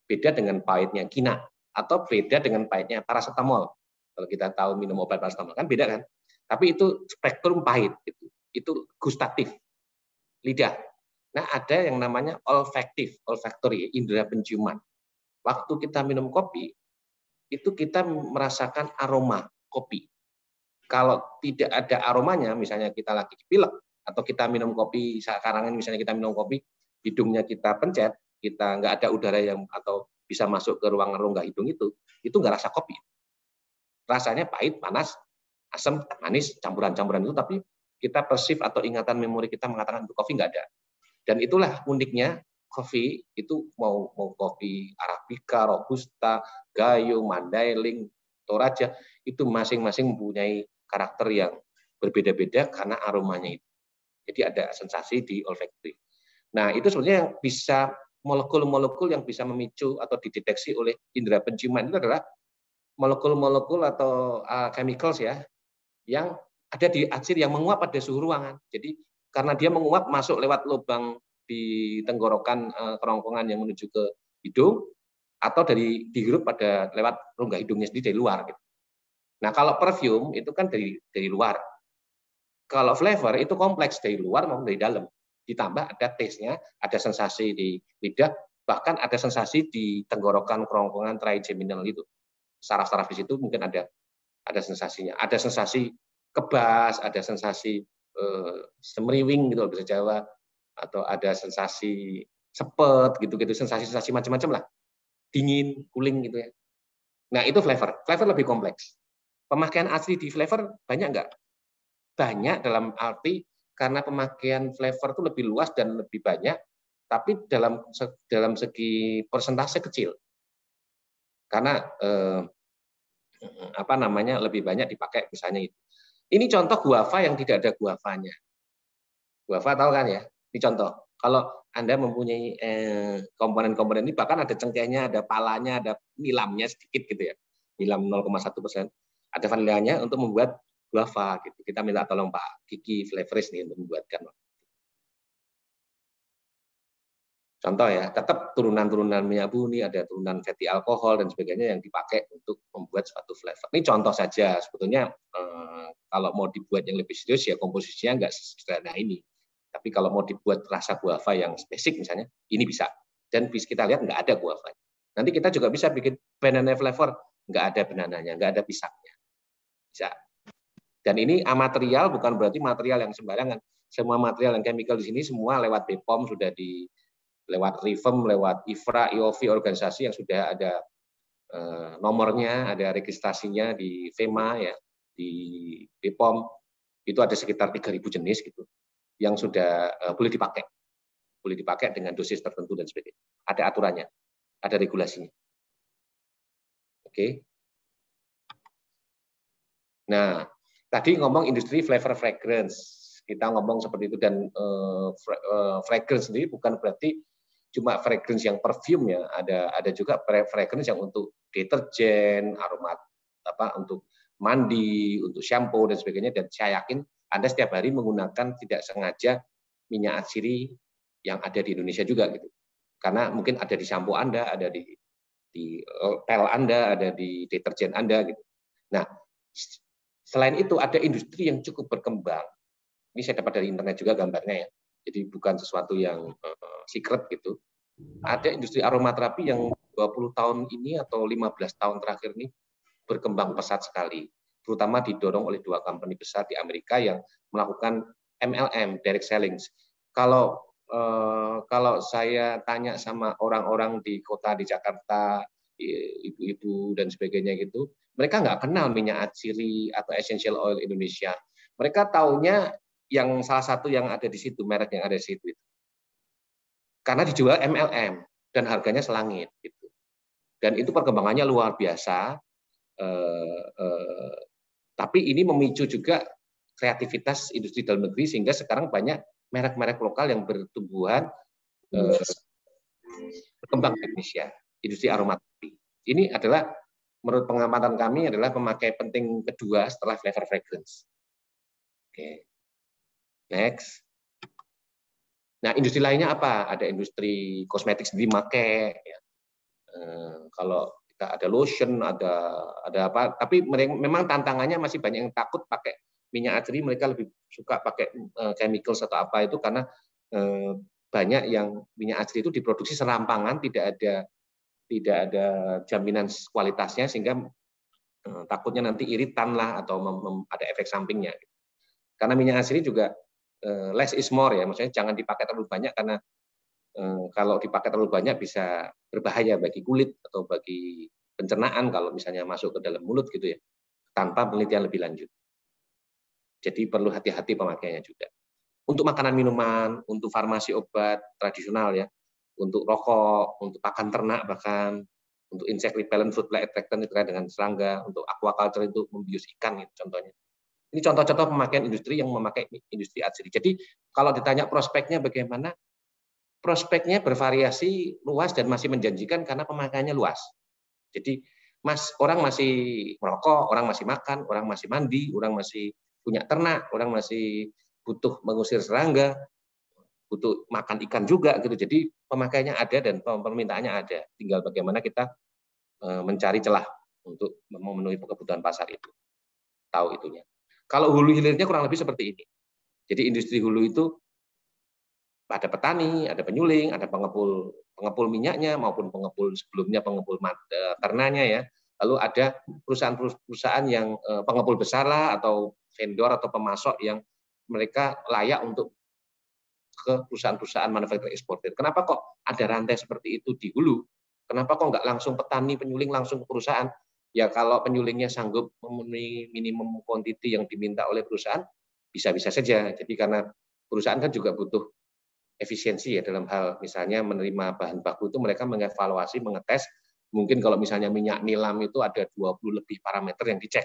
beda dengan pahitnya kina, atau beda dengan pahitnya paracetamol. Kalau kita tahu minum obat paracetamol kan beda kan. Tapi itu spektrum pahit, itu gustatif, lidah. Nah ada yang namanya olfactory, indera penciuman. Waktu kita minum kopi, itu kita merasakan aroma kopi. Kalau tidak ada aromanya, misalnya kita lagi pilek, atau kita minum kopi, sekarang ini misalnya kita minum kopi, hidungnya kita pencet, kita nggak ada udara yang atau bisa masuk ke ruang rongga hidung itu nggak rasa kopi. Rasanya pahit, panas, asam, manis, campuran-campuran itu, tapi kita persif atau ingatan memori kita mengatakan itu kopi nggak ada. Dan itulah uniknya kopi itu mau kopi Arabica, Robusta, Gayo, Mandailing, Toraja, itu masing-masing mempunyai karakter yang berbeda-beda karena aromanya itu. Jadi ada sensasi di olfactory. Nah, itu sebenarnya yang bisa molekul-molekul yang bisa memicu atau dideteksi oleh indera penciuman itu adalah molekul-molekul atau chemicals ya, yang ada di atsiri yang menguap pada suhu ruangan. Jadi karena dia menguap masuk lewat lubang di tenggorokan kerongkongan yang menuju ke hidung, atau dihirup pada lewat rongga hidungnya sendiri dari luar. Gitu. Nah kalau perfume itu kan dari luar. Kalau flavor itu kompleks dari luar maupun dari dalam. Ditambah ada taste-nya, ada sensasi di lidah, bahkan ada sensasi di tenggorokan kerongkongan trigeminal itu. Saraf-saraf di situ mungkin ada sensasinya. Ada sensasi kebas, ada sensasi semriwing gitu bahasa Jawa, atau ada sensasi sepet gitu-gitu, sensasi-sensasi macam-macam lah. Dingin, cooling gitu ya. Nah, itu flavor. Flavor lebih kompleks. Pemakaian asli di flavor banyak nggak? Banyak dalam arti karena pemakaian flavor itu lebih luas dan lebih banyak, tapi dalam segi persentase kecil. Karena lebih banyak dipakai misalnya itu. Ini contoh guava yang tidak ada guavanya. Guava tahu kan ya? Ini contoh. Kalau Anda mempunyai komponen-komponen ini, bahkan ada cengkehnya, ada palanya, ada nilamnya sedikit gitu ya, nilam 0,1%. Ada vanilanya untuk membuat guava gitu. Kita minta tolong Pak Kiki Flavorist nih untuk membuatkan. Contoh ya, tetap turunan-turunan minyak bumi, ada turunan fatty alkohol dan sebagainya yang dipakai untuk membuat suatu flavor. Ini contoh saja. Sebetulnya kalau mau dibuat yang lebih serius ya komposisinya nggak sesederhana ini. Tapi kalau mau dibuat rasa guava yang spesifik misalnya, ini bisa. Dan bisa kita lihat nggak ada guavanya. Nanti kita juga bisa bikin banana flavor, nggak ada banananya, nggak ada pisangnya. Bisa. Dan ini amaterial bukan berarti material yang sembarangan. Semua material yang chemical di sini semua lewat BPOM sudah lewat RIFEM, lewat IFRA, IOV, organisasi yang sudah ada nomornya, ada registrasinya di FEMA ya, di BPOM itu ada sekitar 3.000 jenis gitu yang sudah boleh dipakai dengan dosis tertentu dan sebagainya. Ada aturannya, ada regulasinya. Oke. Nah, tadi ngomong industri flavor fragrance, kita ngomong seperti itu dan fragrance sendiri bukan berarti cuma fragrance yang perfume ya, ada juga fragrance yang untuk deterjen, aroma untuk mandi, untuk shampoo dan sebagainya. Dan saya yakin Anda setiap hari menggunakan tidak sengaja minyak atsiri yang ada di Indonesia juga gitu. Karena mungkin ada di shampoo Anda, ada di pel Anda, ada di deterjen Anda gitu. Nah, selain itu ada industri yang cukup berkembang. Ini saya dapat dari internet juga gambarnya ya. Jadi bukan sesuatu yang secret gitu. Ada industri aromaterapi yang 20 tahun ini atau 15 tahun terakhir ini berkembang pesat sekali. Terutama didorong oleh 2 company besar di Amerika yang melakukan MLM, direct selling. Kalau saya tanya sama orang-orang di kota di Jakarta, ibu-ibu dan sebagainya gitu, mereka nggak kenal minyak atsiri atau essential oil Indonesia. Mereka taunya yang salah satu yang ada di situ, merek yang ada di situ. Karena dijual MLM dan harganya selangit. Gitu. Dan itu perkembangannya luar biasa. Tapi ini memicu juga kreativitas industri dalam negeri sehingga sekarang banyak merek-merek lokal yang bertumbuhan berkembang di Indonesia, industri aromaterapi. Ini adalah menurut pengamatan kami adalah pemakai penting kedua setelah flavor fragrance. Oke. Next. Nah, industri lainnya apa? Ada industri kosmetik sendiri make ya. Kalau kita ada lotion, ada apa, tapi memang tantangannya masih banyak yang takut pakai minyak atsiri, mereka lebih suka pakai chemicals atau apa itu karena banyak yang minyak atsiri itu diproduksi serampangan, tidak ada jaminan kualitasnya sehingga takutnya nanti iritan lah atau ada efek sampingnya. Karena minyak atsiri juga less is more ya, maksudnya jangan dipakai terlalu banyak karena kalau dipakai terlalu banyak bisa berbahaya bagi kulit atau bagi pencernaan kalau misalnya masuk ke dalam mulut gitu ya, tanpa penelitian lebih lanjut. Jadi perlu hati-hati pemakaiannya juga. Untuk makanan minuman, untuk farmasi obat tradisional ya, untuk rokok, untuk pakan ternak bahkan, untuk insect repellent, food fly attractant terkait dengan serangga, untuk aquaculture itu membius ikan gitu contohnya. Ini contoh-contoh pemakaian industri yang memakai industri atsiri. Jadi kalau ditanya prospeknya bagaimana, prospeknya bervariasi luas dan masih menjanjikan karena pemakaiannya luas. Jadi orang masih merokok, orang masih makan, orang masih mandi, orang masih punya ternak, orang masih butuh mengusir serangga, butuh makan ikan juga gitu. Jadi pemakaiannya ada dan permintaannya ada. Tinggal bagaimana kita mencari celah untuk memenuhi kebutuhan pasar itu. Tahu itunya. Kalau hulu hilirnya kurang lebih seperti ini. Jadi industri hulu itu ada petani, ada penyuling, ada pengepul minyaknya maupun pengepul sebelumnya pengepul ternaknya ya. Lalu ada perusahaan-perusahaan yang pengepul besar lah atau vendor atau pemasok yang mereka layak untuk ke perusahaan-perusahaan manufacturing eksportir. Kenapa kok ada rantai seperti itu di hulu? Kenapa kok nggak langsung petani penyuling langsung ke perusahaan? Ya kalau penyulingnya sanggup memenuhi minimum quantity yang diminta oleh perusahaan, bisa-bisa saja. Jadi karena perusahaan kan juga butuh efisiensi ya dalam hal misalnya menerima bahan baku itu mereka mengevaluasi, mengetes. Mungkin kalau misalnya minyak nilam itu ada 20 lebih parameter yang dicek.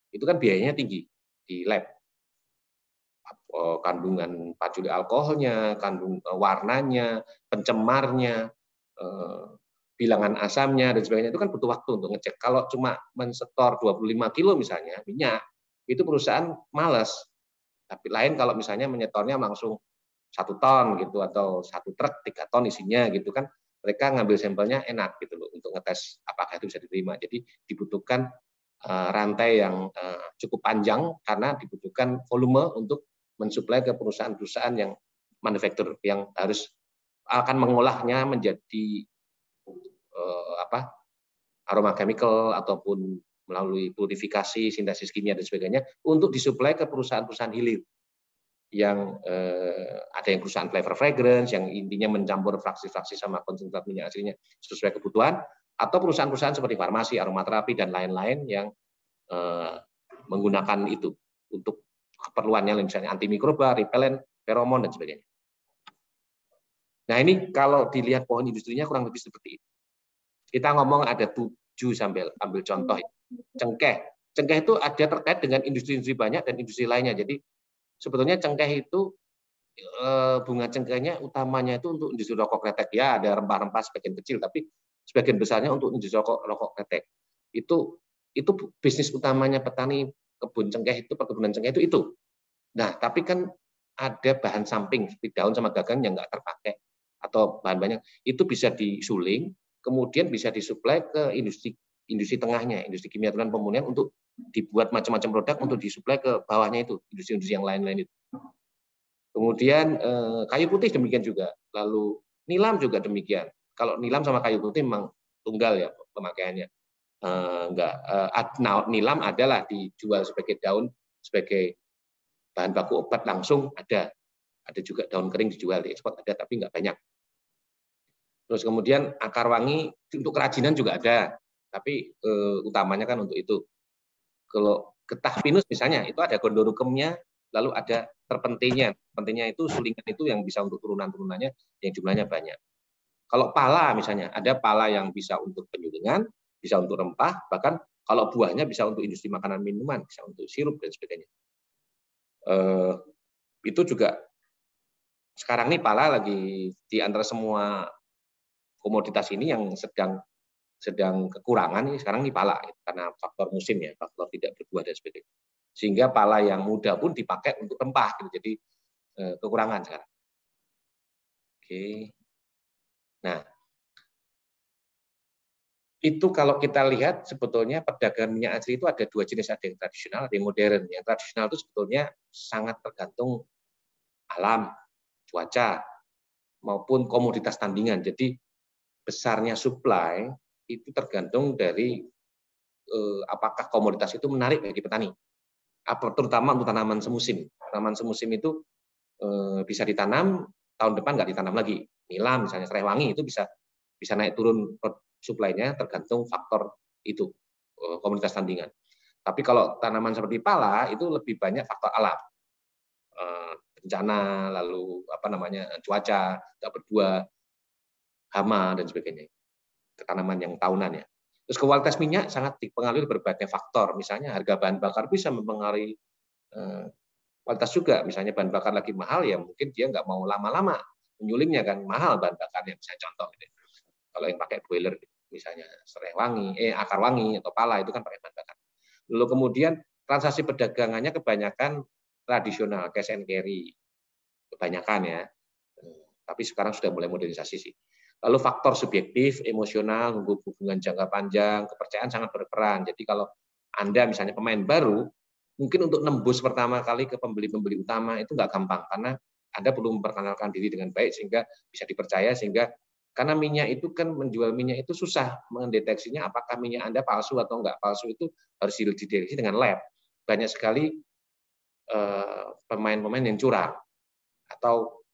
Itu kan biayanya tinggi di lab. Kandungan paculi alkoholnya, kandung warnanya, pencemarnya, bilangan asamnya dan sebagainya itu kan butuh waktu untuk ngecek. Kalau cuma mensetor 25 kilo misalnya minyak, itu perusahaan malas. Tapi lain kalau misalnya menyetornya langsung 1 ton gitu atau 1 truk 3 ton isinya gitu kan, mereka ngambil sampelnya enak gitu loh untuk ngetes apakah itu bisa diterima. Jadi dibutuhkan rantai yang cukup panjang karena dibutuhkan volume untuk mensuplai ke perusahaan-perusahaan yang manufaktur yang harus akan mengolahnya menjadi aroma chemical ataupun melalui purifikasi, sintesis kimia dan sebagainya untuk disuplai ke perusahaan-perusahaan hilir yang ada yang perusahaan flavor fragrance yang intinya mencampur fraksi-fraksi sama konsentrat minyak aslinya sesuai kebutuhan, atau perusahaan-perusahaan seperti farmasi, aromaterapi dan lain-lain yang menggunakan itu untuk keperluannya misalnya antimikroba, repelen, feromon dan sebagainya. Nah, ini kalau dilihat pohon industrinya kurang lebih seperti itu. Kita ngomong ada 7 sambil ambil contoh. Cengkeh. Cengkeh itu ada terkait dengan industri-industri banyak dan industri lainnya. Jadi sebetulnya cengkeh itu bunga cengkehnya utamanya itu untuk industri rokok kretek. Ya, ada rempah-rempah sebagian kecil, tapi sebagian besarnya untuk industri rokok kretek. Itu bisnis utamanya petani kebun cengkeh itu, perkebunan cengkeh itu. Nah, tapi kan ada bahan samping seperti daun sama gagang yang nggak terpakai atau bahan banyak itu bisa disuling, kemudian bisa disuplai ke industri tengahnya, industri kimia dan pemurnian untuk dibuat macam-macam produk untuk disuplai ke bawahnya itu, industri-industri yang lain-lain itu. Kemudian kayu putih demikian juga, lalu nilam juga demikian. Kalau nilam sama kayu putih memang tunggal ya pemakaiannya. Nilam adalah dijual sebagai daun, sebagai bahan baku obat langsung ada juga daun kering dijual di ekspor ada, tapi nggak banyak. Terus kemudian akar wangi untuk kerajinan juga ada, tapi utamanya kan untuk itu. Kalau getah pinus misalnya itu ada gondorukemnya, lalu ada terpentinya. Terpentinya itu sulingan itu yang bisa untuk turunan-turunannya yang jumlahnya banyak. Kalau pala misalnya ada pala yang bisa untuk penyulingan, bisa untuk rempah, bahkan kalau buahnya bisa untuk industri makanan minuman, bisa untuk sirup dan sebagainya. Itu juga sekarang nih pala lagi di antara semua komoditas ini yang sedang kekurangan nih sekarang nih pala karena faktor musim ya, faktor tidak berbuah dan sebagainya. Sehingga pala yang muda pun dipakai untuk rempah gitu. Jadi kekurangan sekarang. Oke. Nah, itu kalau kita lihat sebetulnya perdagangan minyak asli itu ada 2 jenis, ada yang tradisional, ada yang modern. Yang tradisional itu sebetulnya sangat tergantung alam, cuaca, maupun komoditas tandingan. Jadi besarnya supply itu tergantung dari apakah komoditas itu menarik bagi petani. Terutama untuk tanaman semusim. Tanaman semusim itu bisa ditanam, tahun depan nggak ditanam lagi. Nilam misalnya, serai wangi itu bisa naik turun suplainya tergantung faktor itu, komoditas tandingan. Tapi kalau tanaman seperti pala itu lebih banyak faktor alam. Bencana, lalu cuaca, nggak berbuah, hama dan sebagainya. Tanaman yang tahunan ya. Terus kualitas minyak sangat dipengaruhi berbagai faktor. Misalnya harga bahan bakar bisa mempengaruhi kualitas juga. Misalnya bahan bakar lagi mahal ya mungkin dia nggak mau lama-lama menyulingnya kan, mahal bahan bakarnya. Misalnya contoh gitu. Kalau yang pakai boiler misalnya serai wangi, akar wangi atau pala itu kan pakai bahan bakar. Lalu kemudian transaksi perdagangannya kebanyakan tradisional, cash and carry. Kebanyakan ya. Tapi sekarang sudah mulai modernisasi sih. Lalu faktor subjektif, emosional, hubungan jangka panjang, kepercayaan sangat berperan. Jadi kalau Anda misalnya pemain baru, mungkin untuk nembus pertama kali ke pembeli-pembeli utama itu nggak gampang, karena Anda perlu memperkenalkan diri dengan baik sehingga bisa dipercaya, sehingga karena minyak itu kan menjual minyak itu susah mendeteksinya apakah minyak Anda palsu atau enggak palsu, itu harus dideteksi dengan lab. Banyak sekali pemain-pemain yang curang atau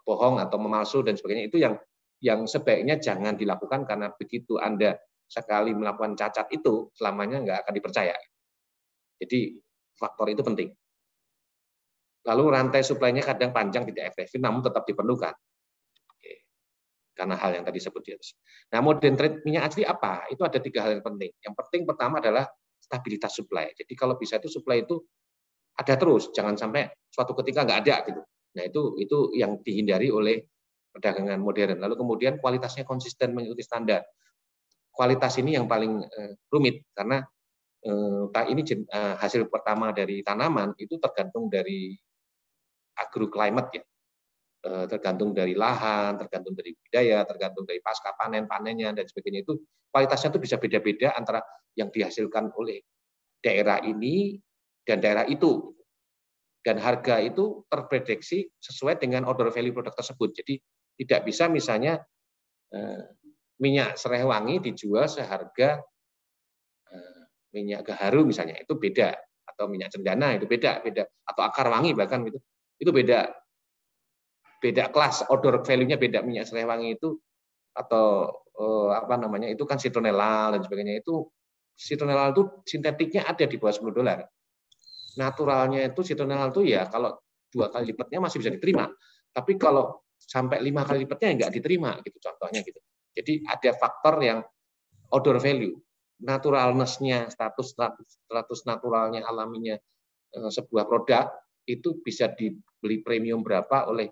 bohong atau memalsu dan sebagainya, itu yang sebaiknya jangan dilakukan, karena begitu Anda sekali melakukan cacat itu selamanya nggak akan dipercaya. Jadi faktor itu penting. Lalu rantai suplainya kadang panjang tidak efektif, namun tetap diperlukan. Karena hal yang tadi sebut di atas. Nah, modern trade minyak asli apa? Itu ada 3 hal yang penting. Yang penting pertama adalah stabilitas supply. Jadi kalau bisa itu supply itu ada terus, jangan sampai suatu ketika nggak ada gitu. Nah, itu yang dihindari oleh perdagangan modern. Lalu kemudian kualitasnya konsisten mengikuti standar. Kualitas ini yang paling rumit, karena ini hasil pertama dari tanaman itu tergantung dari agroclimate ya. Tergantung dari lahan, tergantung dari budaya, tergantung dari pasca panennya dan sebagainya, itu kualitasnya itu bisa beda-beda antara yang dihasilkan oleh daerah ini dan daerah itu. Dan harga itu terprediksi sesuai dengan order value produk tersebut. Jadi Tidak bisa misalnya minyak serai wangi dijual seharga minyak gaharu misalnya, itu beda, atau minyak cendana itu beda, atau akar wangi bahkan itu beda kelas, odor value-nya beda. Minyak serai wangi itu atau apa namanya itu kan citronellal dan sebagainya, itu citronellal itu sintetiknya ada di bawah $10. Naturalnya itu citronellal itu ya kalau 2 kali lipatnya masih bisa diterima, tapi kalau sampai 5 kali lipatnya nggak diterima gitu contohnya gitu. Jadi ada faktor yang odor value, naturalness-nya, status naturalnya, alaminya sebuah produk itu bisa dibeli premium berapa oleh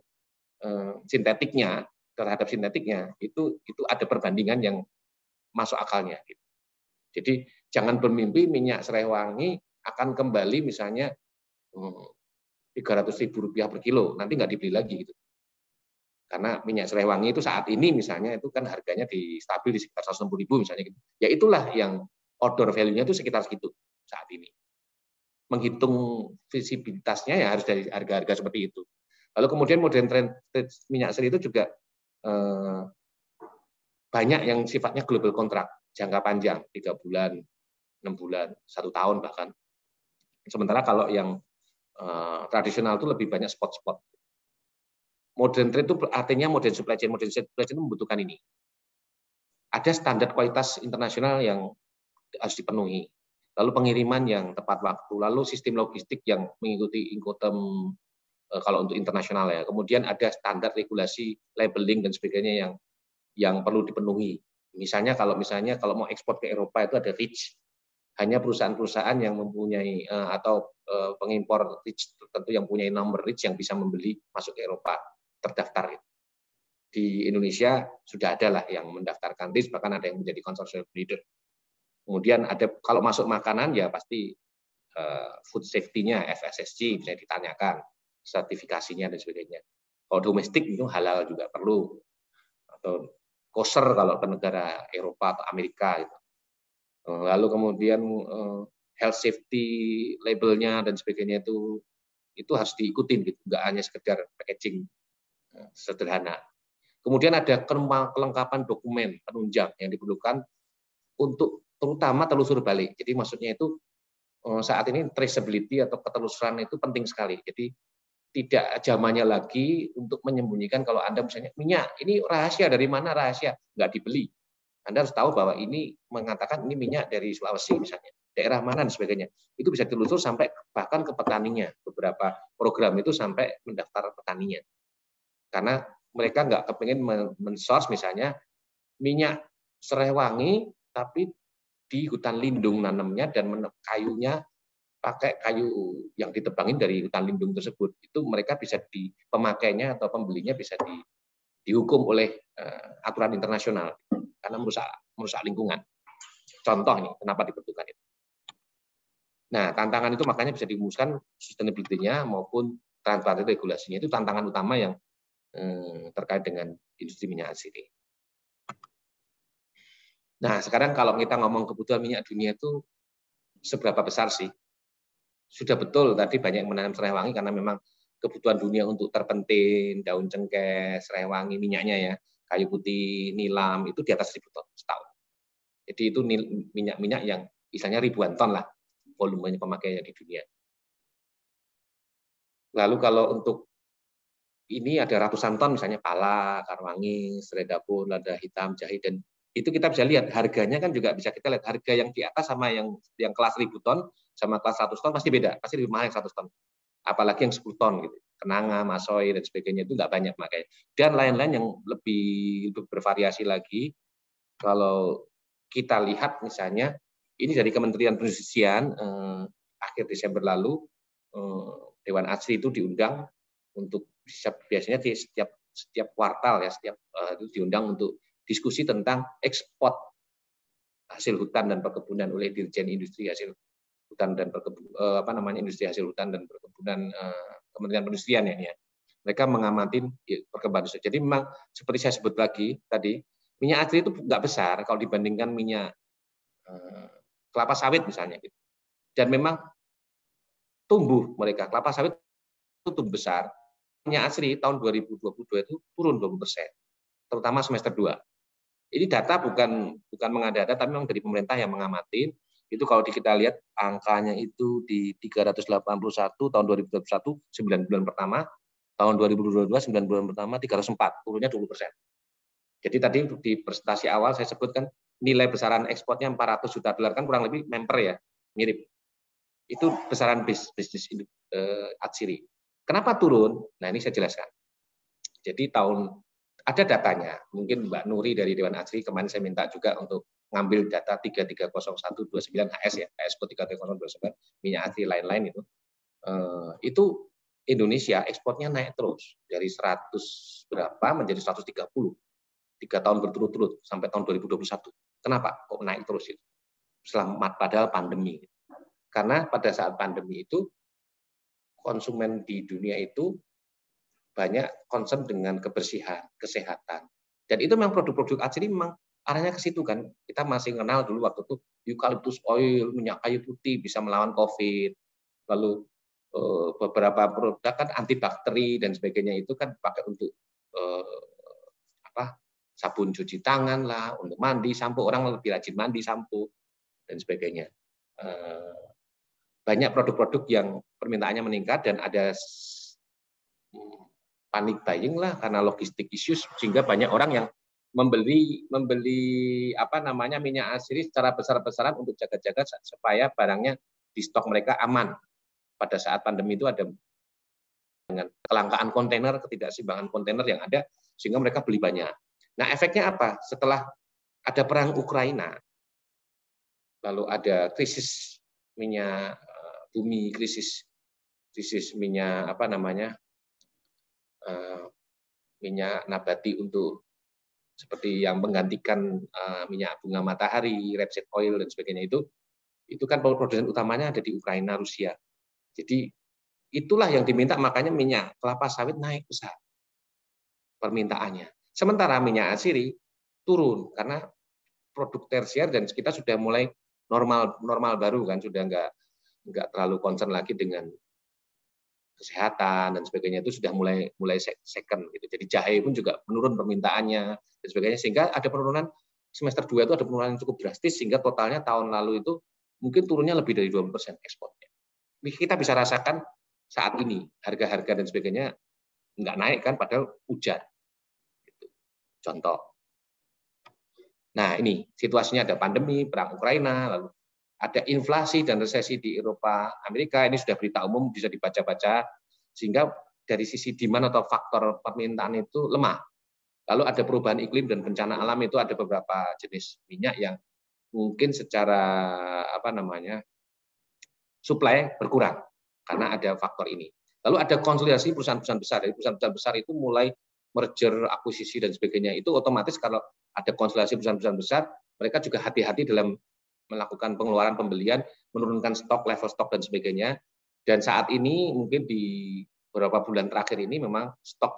sintetiknya, terhadap sintetiknya, itu ada perbandingan yang masuk akalnya. Gitu. Jadi jangan bermimpi minyak serai wangi akan kembali misalnya Rp300.000 per kilo, nanti nggak dibeli lagi gitu. Karena minyak serai wangi itu saat ini misalnya itu kan harganya stabil di sekitar 160.000 misalnya gitu. Ya itulah yang odor value-nya itu sekitar segitu saat ini. Menghitung visibilitasnya ya harus dari harga-harga seperti itu. Lalu kemudian modern trend minyak seri itu juga banyak yang sifatnya global kontrak, jangka panjang, 3 bulan, 6 bulan, 1 tahun bahkan. Sementara kalau yang tradisional itu lebih banyak spot-spot. Modern trade itu artinya modern supply chain itu membutuhkan ini. Ada standar kualitas internasional yang harus dipenuhi. Lalu pengiriman yang tepat waktu, lalu sistem logistik yang mengikuti Incoterm kalau untuk internasional ya. Kemudian ada standar regulasi labeling dan sebagainya yang perlu dipenuhi. Misalnya kalau mau ekspor ke Eropa itu ada REACH. Hanya perusahaan-perusahaan yang mempunyai atau pengimpor REACH tertentu yang punya nomor REACH yang bisa membeli masuk ke Eropa terdaftar. Di Indonesia sudah ada lah yang mendaftarkan REACH, bahkan ada yang menjadi consortium leader. Kemudian ada kalau masuk makanan ya pasti food safety-nya FSSC bisa ditanyakan, sertifikasinya dan sebagainya. Kalau domestik itu halal juga perlu, atau kosher kalau ke negara Eropa atau Amerika gitu. Lalu kemudian health safety labelnya dan sebagainya itu harus diikutin gitu, nggak hanya sekedar packaging sederhana. Kemudian ada kelengkapan dokumen penunjang yang diperlukan untuk terutama telusur balik. Jadi maksudnya itu saat ini traceability atau ketelusuran itu penting sekali. Jadi tidak zamannya lagi untuk menyembunyikan kalau Anda misalnya minyak ini rahasia dari mana, rahasia nggak dibeli. Anda harus tahu bahwa ini mengatakan ini minyak dari Sulawesi misalnya, daerah mana dan sebagainya. Itu bisa telusur sampai bahkan ke petaninya. Beberapa program itu sampai mendaftar petaninya. Karena mereka nggak kepengen men-source misalnya minyak serai wangi tapi di hutan lindung nanamnya dan kayunya pakai kayu yang ditebangin dari hutan lindung tersebut. Itu mereka bisa pemakainya atau pembelinya bisa dihukum oleh aturan internasional karena merusak lingkungan. Contoh nih kenapa diperlukan itu. Nah, tantangan itu makanya bisa dirumuskan sustainability-nya maupun transparansi regulasinya, itu tantangan utama yang terkait dengan industri minyak siri. Nah, sekarang kalau kita ngomong kebutuhan minyak dunia itu seberapa besar sih? Sudah betul tadi banyak yang menanam serai wangi karena memang kebutuhan dunia untuk terpentin, daun cengkeh, serai wangi, minyaknya ya, kayu putih, nilam itu di atas 1.000 ton setahun. Jadi itu minyak-minyak yang misalnya ribuan ton lah volumenya pemakaiannya di dunia. Lalu kalau untuk ini ada ratusan ton misalnya pala, karwangi, serai dapur, lada hitam, jahe, dan itu kita bisa lihat harganya kan juga bisa kita lihat harga yang di atas sama yang kelas 1.000 ton sama kelas 100 ton pasti beda, pasti lebih mahal yang 100 ton. Apalagi yang 10 ton gitu. Kenanga, masoy dan sebagainya itu nggak banyak makanya. Dan lain-lain yang lebih bervariasi lagi. Kalau kita lihat misalnya ini dari Kementerian Perindustrian akhir Desember lalu Dewan ASRI itu diundang untuk biasanya di setiap kuartal ya itu diundang untuk diskusi tentang ekspor hasil hutan dan perkebunan oleh Dirjen Industri Hasil Hutan dan Industri Hasil Hutan dan Perkebunan Kementerian Perindustrian ya. Mereka mengamati perkembangan itu. Jadi memang seperti saya sebut lagi tadi, minyak asli itu nggak besar kalau dibandingkan minyak kelapa sawit misalnya. Dan memang tumbuh mereka kelapa sawit itu tumbuh besar minyak asli tahun 2022 itu turun 20%, terutama semester 2. Ini data bukan mengada-ada, tapi memang dari pemerintah yang mengamati. Itu kalau kita lihat angkanya itu di 381 tahun 2021, 9 bulan pertama, tahun 2022 9 bulan pertama 304, turunnya 20%. Jadi tadi di presentasi awal saya sebutkan nilai besaran ekspornya 400 juta dolar, kan kurang lebih memper ya, mirip. Itu besaran bisnis atsiri. Kenapa turun? Nah, ini saya jelaskan. Jadi ada datanya, mungkin Mbak Nuri dari Dewan Atsiri kemarin saya minta juga untuk ngambil data 330129 HS ya, HS code 330129 minyak asli lain-lain itu Indonesia ekspornya naik terus dari 100 berapa menjadi 130, 3 tahun berturut-turut sampai tahun 2021. Kenapa kok naik terus itu? Padahal pandemi. Karena pada saat pandemi itu konsumen di dunia itu banyak concern dengan kebersihan, kesehatan. Dan itu memang produk-produk atsiri memang arahnya ke situ kan. Kita masih kenal dulu waktu itu eucalyptus oil, minyak kayu putih bisa melawan COVID. Lalu beberapa produk kan antibakteri dan sebagainya itu kan pakai untuk sabun cuci tangan lah, untuk mandi, sampo, orang lebih rajin mandi, sampo dan sebagainya. Banyak produk-produk yang permintaannya meningkat dan ada panic buying lah karena logistik issues, sehingga banyak orang yang membeli minyak asli secara besar-besaran untuk jaga-jaga supaya barangnya di stok mereka aman. Pada saat pandemi itu ada dengan kelangkaan kontainer, ketidakseimbangan kontainer yang ada, sehingga mereka beli banyak. Nah, efeknya apa? Setelah ada perang Ukraina, lalu ada krisis minyak bumi, krisis minyak minyak nabati untuk seperti yang menggantikan minyak bunga matahari, rapeseed oil dan sebagainya itu kan produsen utamanya ada di Ukraina, Rusia. Jadi itulah yang diminta, makanya minyak kelapa sawit naik besar permintaannya. Sementara minyak asiri turun karena produk tersier dan kita sudah mulai normal baru kan, sudah nggak terlalu concern lagi dengan kesehatan dan sebagainya, itu sudah mulai second gitu. Jadi jahe pun juga menurun permintaannya dan sebagainya, sehingga ada penurunan semester 2 itu ada penurunan yang cukup drastis, sehingga totalnya tahun lalu itu mungkin turunnya lebih dari 20% ekspornya. Kita bisa rasakan saat ini harga-harga dan sebagainya nggak naik kan, padahal hujan. Gitu. Contoh. Nah, ini situasinya ada pandemi, perang Ukraina, lalu ada inflasi dan resesi di Eropa, Amerika, ini sudah berita umum, bisa dibaca-baca, sehingga dari sisi demand atau faktor permintaan itu lemah. Lalu ada perubahan iklim dan bencana alam, itu ada beberapa jenis minyak yang mungkin secara supply berkurang karena ada faktor ini. Lalu ada konsolidasi perusahaan-perusahaan besar. Dari perusahaan-perusahaan besar itu mulai merger, akuisisi dan sebagainya. Itu otomatis kalau ada konsolidasi perusahaan-perusahaan besar, mereka juga hati-hati dalam melakukan pengeluaran pembelian, menurunkan stok, level stok dan sebagainya. Dan saat ini mungkin di beberapa bulan terakhir ini memang stok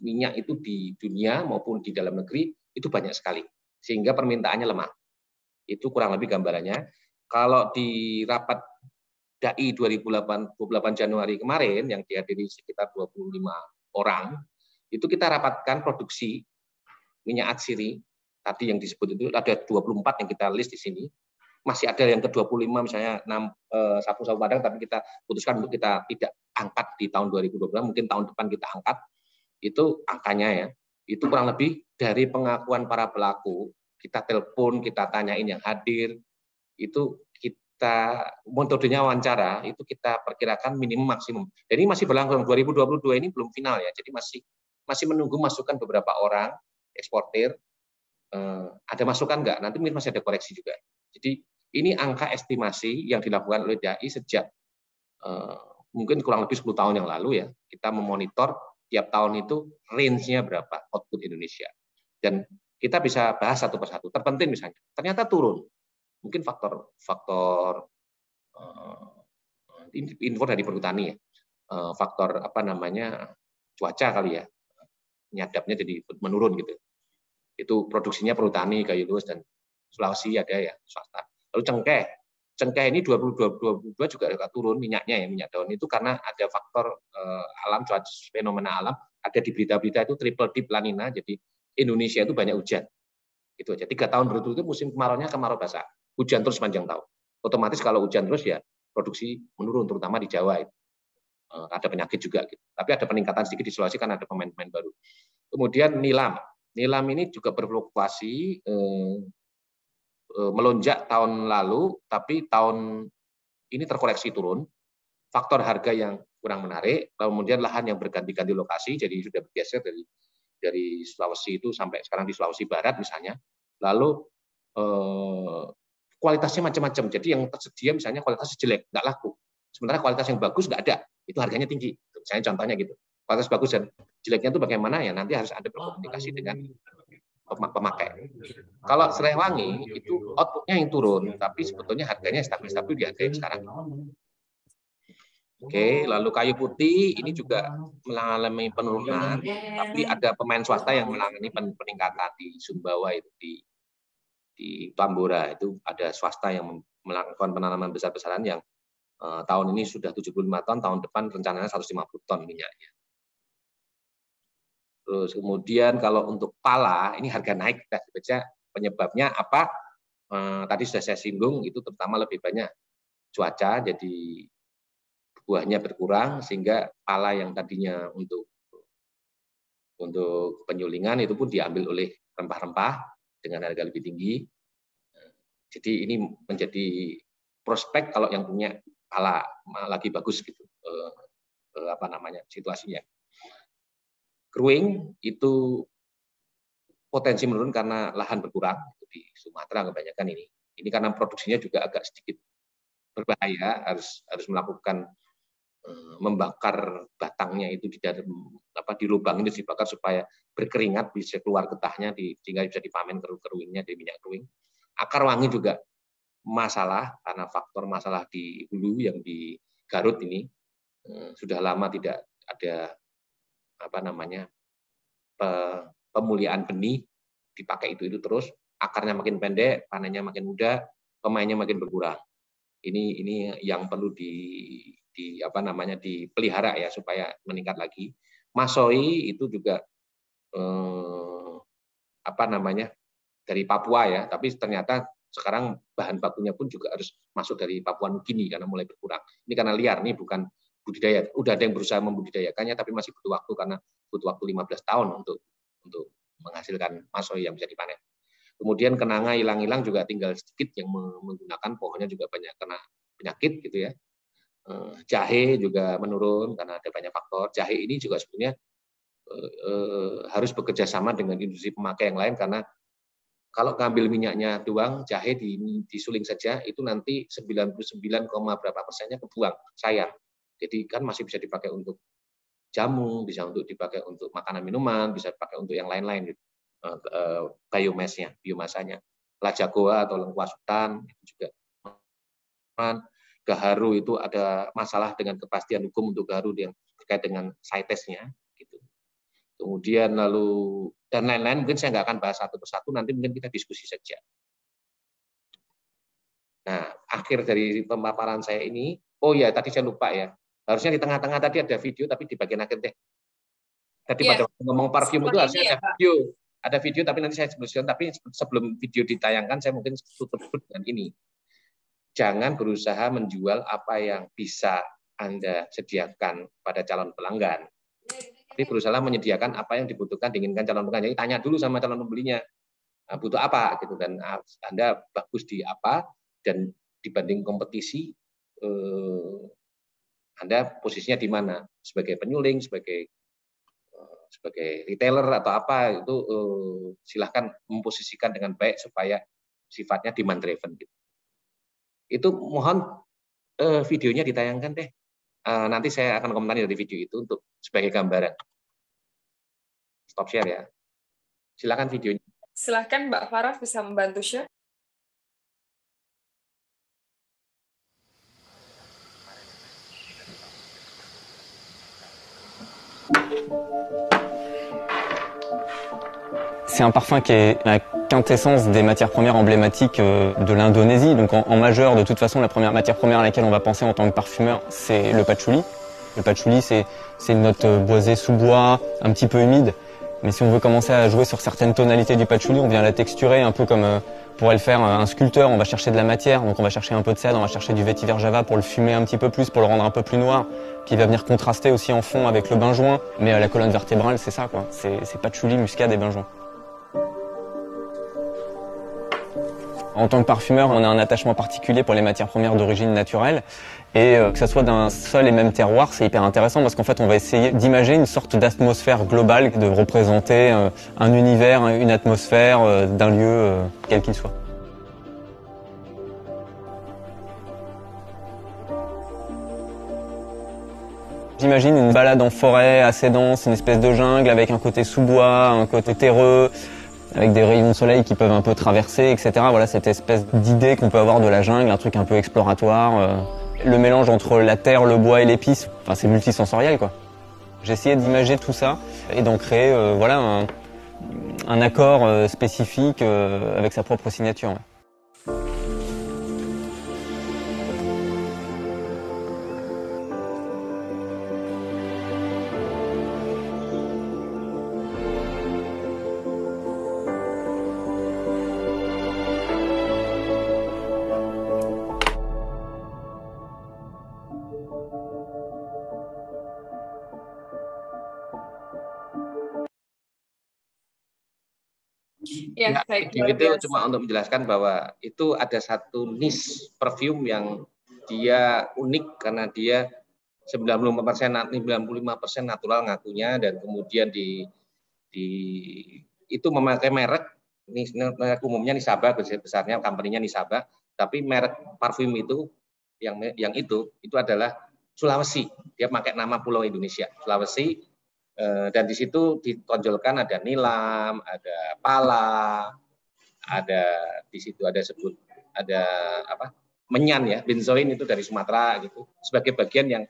minyak itu di dunia maupun di dalam negeri itu banyak sekali, sehingga permintaannya lemah. Itu kurang lebih gambarannya. Kalau di rapat DAI 28 Januari kemarin yang dihadiri sekitar 25 orang, itu kita rapatkan produksi minyak atsiri tadi yang disebut itu ada 24 yang kita list di sini. Masih ada yang ke-25 misalnya sapu-sapu Padang, tapi kita putuskan untuk kita tidak angkat di tahun 2020, mungkin tahun depan kita angkat. Itu angkanya ya. Itu kurang lebih dari pengakuan para pelaku, kita telepon, kita tanyain yang hadir, itu kita metodenya wawancara, itu kita perkirakan minimum maksimum. Jadi masih berlangsung 2022 ini belum final ya. Jadi masih menunggu masukan beberapa orang eksportir. Ada masukan nggak? Nanti mungkin masih ada koreksi juga. Jadi ini angka estimasi yang dilakukan oleh DAI sejak mungkin kurang lebih 10 tahun yang lalu ya. Kita memonitor tiap tahun itu range-nya berapa output Indonesia. Dan kita bisa bahas satu persatu. Terpenting misalnya, ternyata turun. Mungkin faktor info dari perhutani ya. Faktor cuaca kali ya. Nyadapnya jadi menurun gitu. Itu produksinya perhutani, kayu lurus dan Sulawesi ada ya swasta. Lalu cengkeh cengkeh ini 2022 juga agak turun minyaknya ya, minyak daun itu karena ada faktor alam, cuaca fenomena alam, ada di berita-berita itu triple dip La Nina, jadi Indonesia itu banyak hujan. Itu aja. 3 tahun berturut-turut musim kemaraunya kemarau basah. Hujan terus sepanjang tahun. Otomatis kalau hujan terus ya produksi menurun, terutama di Jawa itu. Ada penyakit juga gitu. Tapi ada peningkatan sedikit di Sulawesi kan ada pemain-pemain baru. Kemudian nilam. Nilam ini juga berfluktuasi, melonjak tahun lalu, tapi tahun ini terkoreksi turun. Faktor harga yang kurang menarik, kemudian lahan yang berganti-ganti lokasi, jadi sudah bergeser dari Sulawesi itu sampai sekarang di Sulawesi Barat misalnya. Lalu kualitasnya macam-macam. Jadi yang tersedia misalnya kualitasnya jelek, nggak laku. Sementara kualitas yang bagus nggak ada, itu harganya tinggi. Misalnya contohnya gitu. Kualitas bagus dan jeleknya itu bagaimana ya, nanti harus ada berkomunikasi dengan pemakai. Kalau serai wangi itu outputnya yang turun, tapi sebetulnya harganya stabil-stabil di harga yang sekarang. Oke, lalu kayu putih ini juga mengalami penurunan, tapi ada pemain swasta yang mengalami peningkatan di Sumbawa itu di Tambora itu ada swasta yang melakukan penanaman besar-besaran yang tahun ini sudah 75 ton, tahun depan rencananya 150 ton minyaknya. Terus kemudian kalau untuk pala, ini harga naik, kita baca penyebabnya apa? Tadi sudah saya singgung, itu terutama lebih banyak cuaca, jadi buahnya berkurang, sehingga pala yang tadinya untuk penyulingan itu pun diambil oleh rempah-rempah dengan harga lebih tinggi. Jadi ini menjadi prospek kalau yang punya pala lagi bagus gitu, situasinya. Kruing itu potensi menurun karena lahan berkurang di Sumatera kebanyakan ini. Ini karena produksinya juga agak sedikit berbahaya, harus melakukan membakar batangnya itu di lubang ini dibakar supaya berkeringat bisa keluar getahnya sehingga bisa dipanen keruingnya di minyak kruing. Akar wangi juga masalah karena faktor masalah di hulu yang di Garut ini sudah lama tidak ada pemuliaan benih, dipakai itu terus, akarnya makin pendek, panennya makin mudah, pemainnya makin berkurang. Ini yang perlu dipelihara ya supaya meningkat lagi. Masoi itu juga dari Papua ya, tapi ternyata sekarang bahan bakunya pun juga harus masuk dari Papua Nugini karena mulai berkurang. Ini karena liar, ini bukan budidaya. Udah ada yang berusaha membudidayakannya, tapi masih butuh waktu karena butuh waktu 15 tahun untuk menghasilkan masoi yang bisa dipanen. Kemudian kenanga hilang-hilang juga tinggal sedikit yang menggunakan, pohonnya juga banyak kena penyakit gitu ya. Jahe juga menurun karena ada banyak faktor. Jahe ini juga sebenarnya harus bekerja sama dengan industri pemakai yang lain karena kalau ngambil minyaknya doang, jahe disuling saja itu nanti 99, berapa persennya kebuang, sayang. Jadi kan masih bisa dipakai untuk jamu, bisa untuk dipakai untuk makanan minuman, bisa dipakai untuk yang lain-lain gitu. Biomasanya. Lajagoa atau lengkuas hutan itu juga. Gaharu itu ada masalah dengan kepastian hukum untuk Gaharu yang terkait dengan CITES-nya gitu. Kemudian lalu dan lain-lain mungkin saya nggak akan bahas satu persatu, nanti mungkin kita diskusi saja. Nah, akhir dari pemaparan saya ini, oh ya tadi saya lupa ya, harusnya di tengah-tengah tadi ada video, tapi di bagian akhir deh. Tadi pada ngomong parfum itu harusnya ada video, tapi nanti saya sebutkan. Tapi sebelum video ditayangkan, saya mungkin tutup dengan ini. Jangan berusaha menjual apa yang bisa Anda sediakan pada calon pelanggan. Tapi berusaha menyediakan apa yang dibutuhkan, diinginkan calon pelanggan. Jadi tanya dulu sama calon pembelinya, butuh apa gitu, dan Anda bagus di apa, dan dibanding kompetisi Anda posisinya di mana, sebagai penyuling, sebagai retailer atau apa itu silahkan memposisikan dengan baik supaya sifatnya demand driven gitu. Itu mohon videonya ditayangkan deh. Nanti saya akan komentari dari video itu untuk sebagai gambaran. Stop share ya. Silakan videonya. Silakan Mbak Farah bisa membantu share. C'est un parfum qui est la quintessence des matières premières emblématiques de l'Indonésie. Donc en majeur, de toute façon, la première matière première à laquelle on va penser en tant que parfumeur, c'est le patchouli. Le patchouli, c'est une note boisée sous bois, un petit peu humide. Mais si on veut commencer à jouer sur certaines tonalités du patchouli, on vient la texturer un peu comme pourrait le faire un sculpteur. On va chercher de la matière, donc on va chercher un peu de cèdre, on va chercher du vétiver java pour le fumer un petit peu plus, pour le rendre un peu plus noir. Puis il va venir contraster aussi en fond avec le benjoin. Mais la colonne vertébrale, c'est ça, quoi. C'est patchouli, muscade et benjoin. En tant que parfumeur, on a un attachement particulier pour les matières premières d'origine naturelle. Et que ça soit d'un seul et même terroir, c'est hyper intéressant parce qu'en fait, on va essayer d'imager une sorte d'atmosphère globale, de représenter un univers, une atmosphère d'un lieu, quel qu'il soit. J'imagine une balade en forêt assez dense, une espèce de jungle avec un côté sous-bois, un côté terreux, avec des rayons de soleil qui peuvent un peu traverser, etc. Voilà, cette espèce d'idée qu'on peut avoir de la jungle, un truc un peu exploratoire. Le mélange entre la terre, le bois et l'épice, enfin c'est multisensoriel, quoi. J'ai essayé d'imager tout ça et d'en créer voilà, un accord spécifique avec sa propre signature. Ouais. Ya, baik, luar itu biasa. cuma untuk menjelaskan bahwa itu ada satu niche perfume yang dia unik karena dia 95% natural ngakunya, dan kemudian itu memakai merek umumnya Nisaba, besarnya company-nya Nisaba, tapi merek parfum itu yang itu adalah Sulawesi. Dia pakai nama Pulau Indonesia, Sulawesi. Dan di situ ditonjolkan ada nilam, ada pala, ada di situ ada menyan ya, benzoin itu dari Sumatera gitu, sebagai bagian yang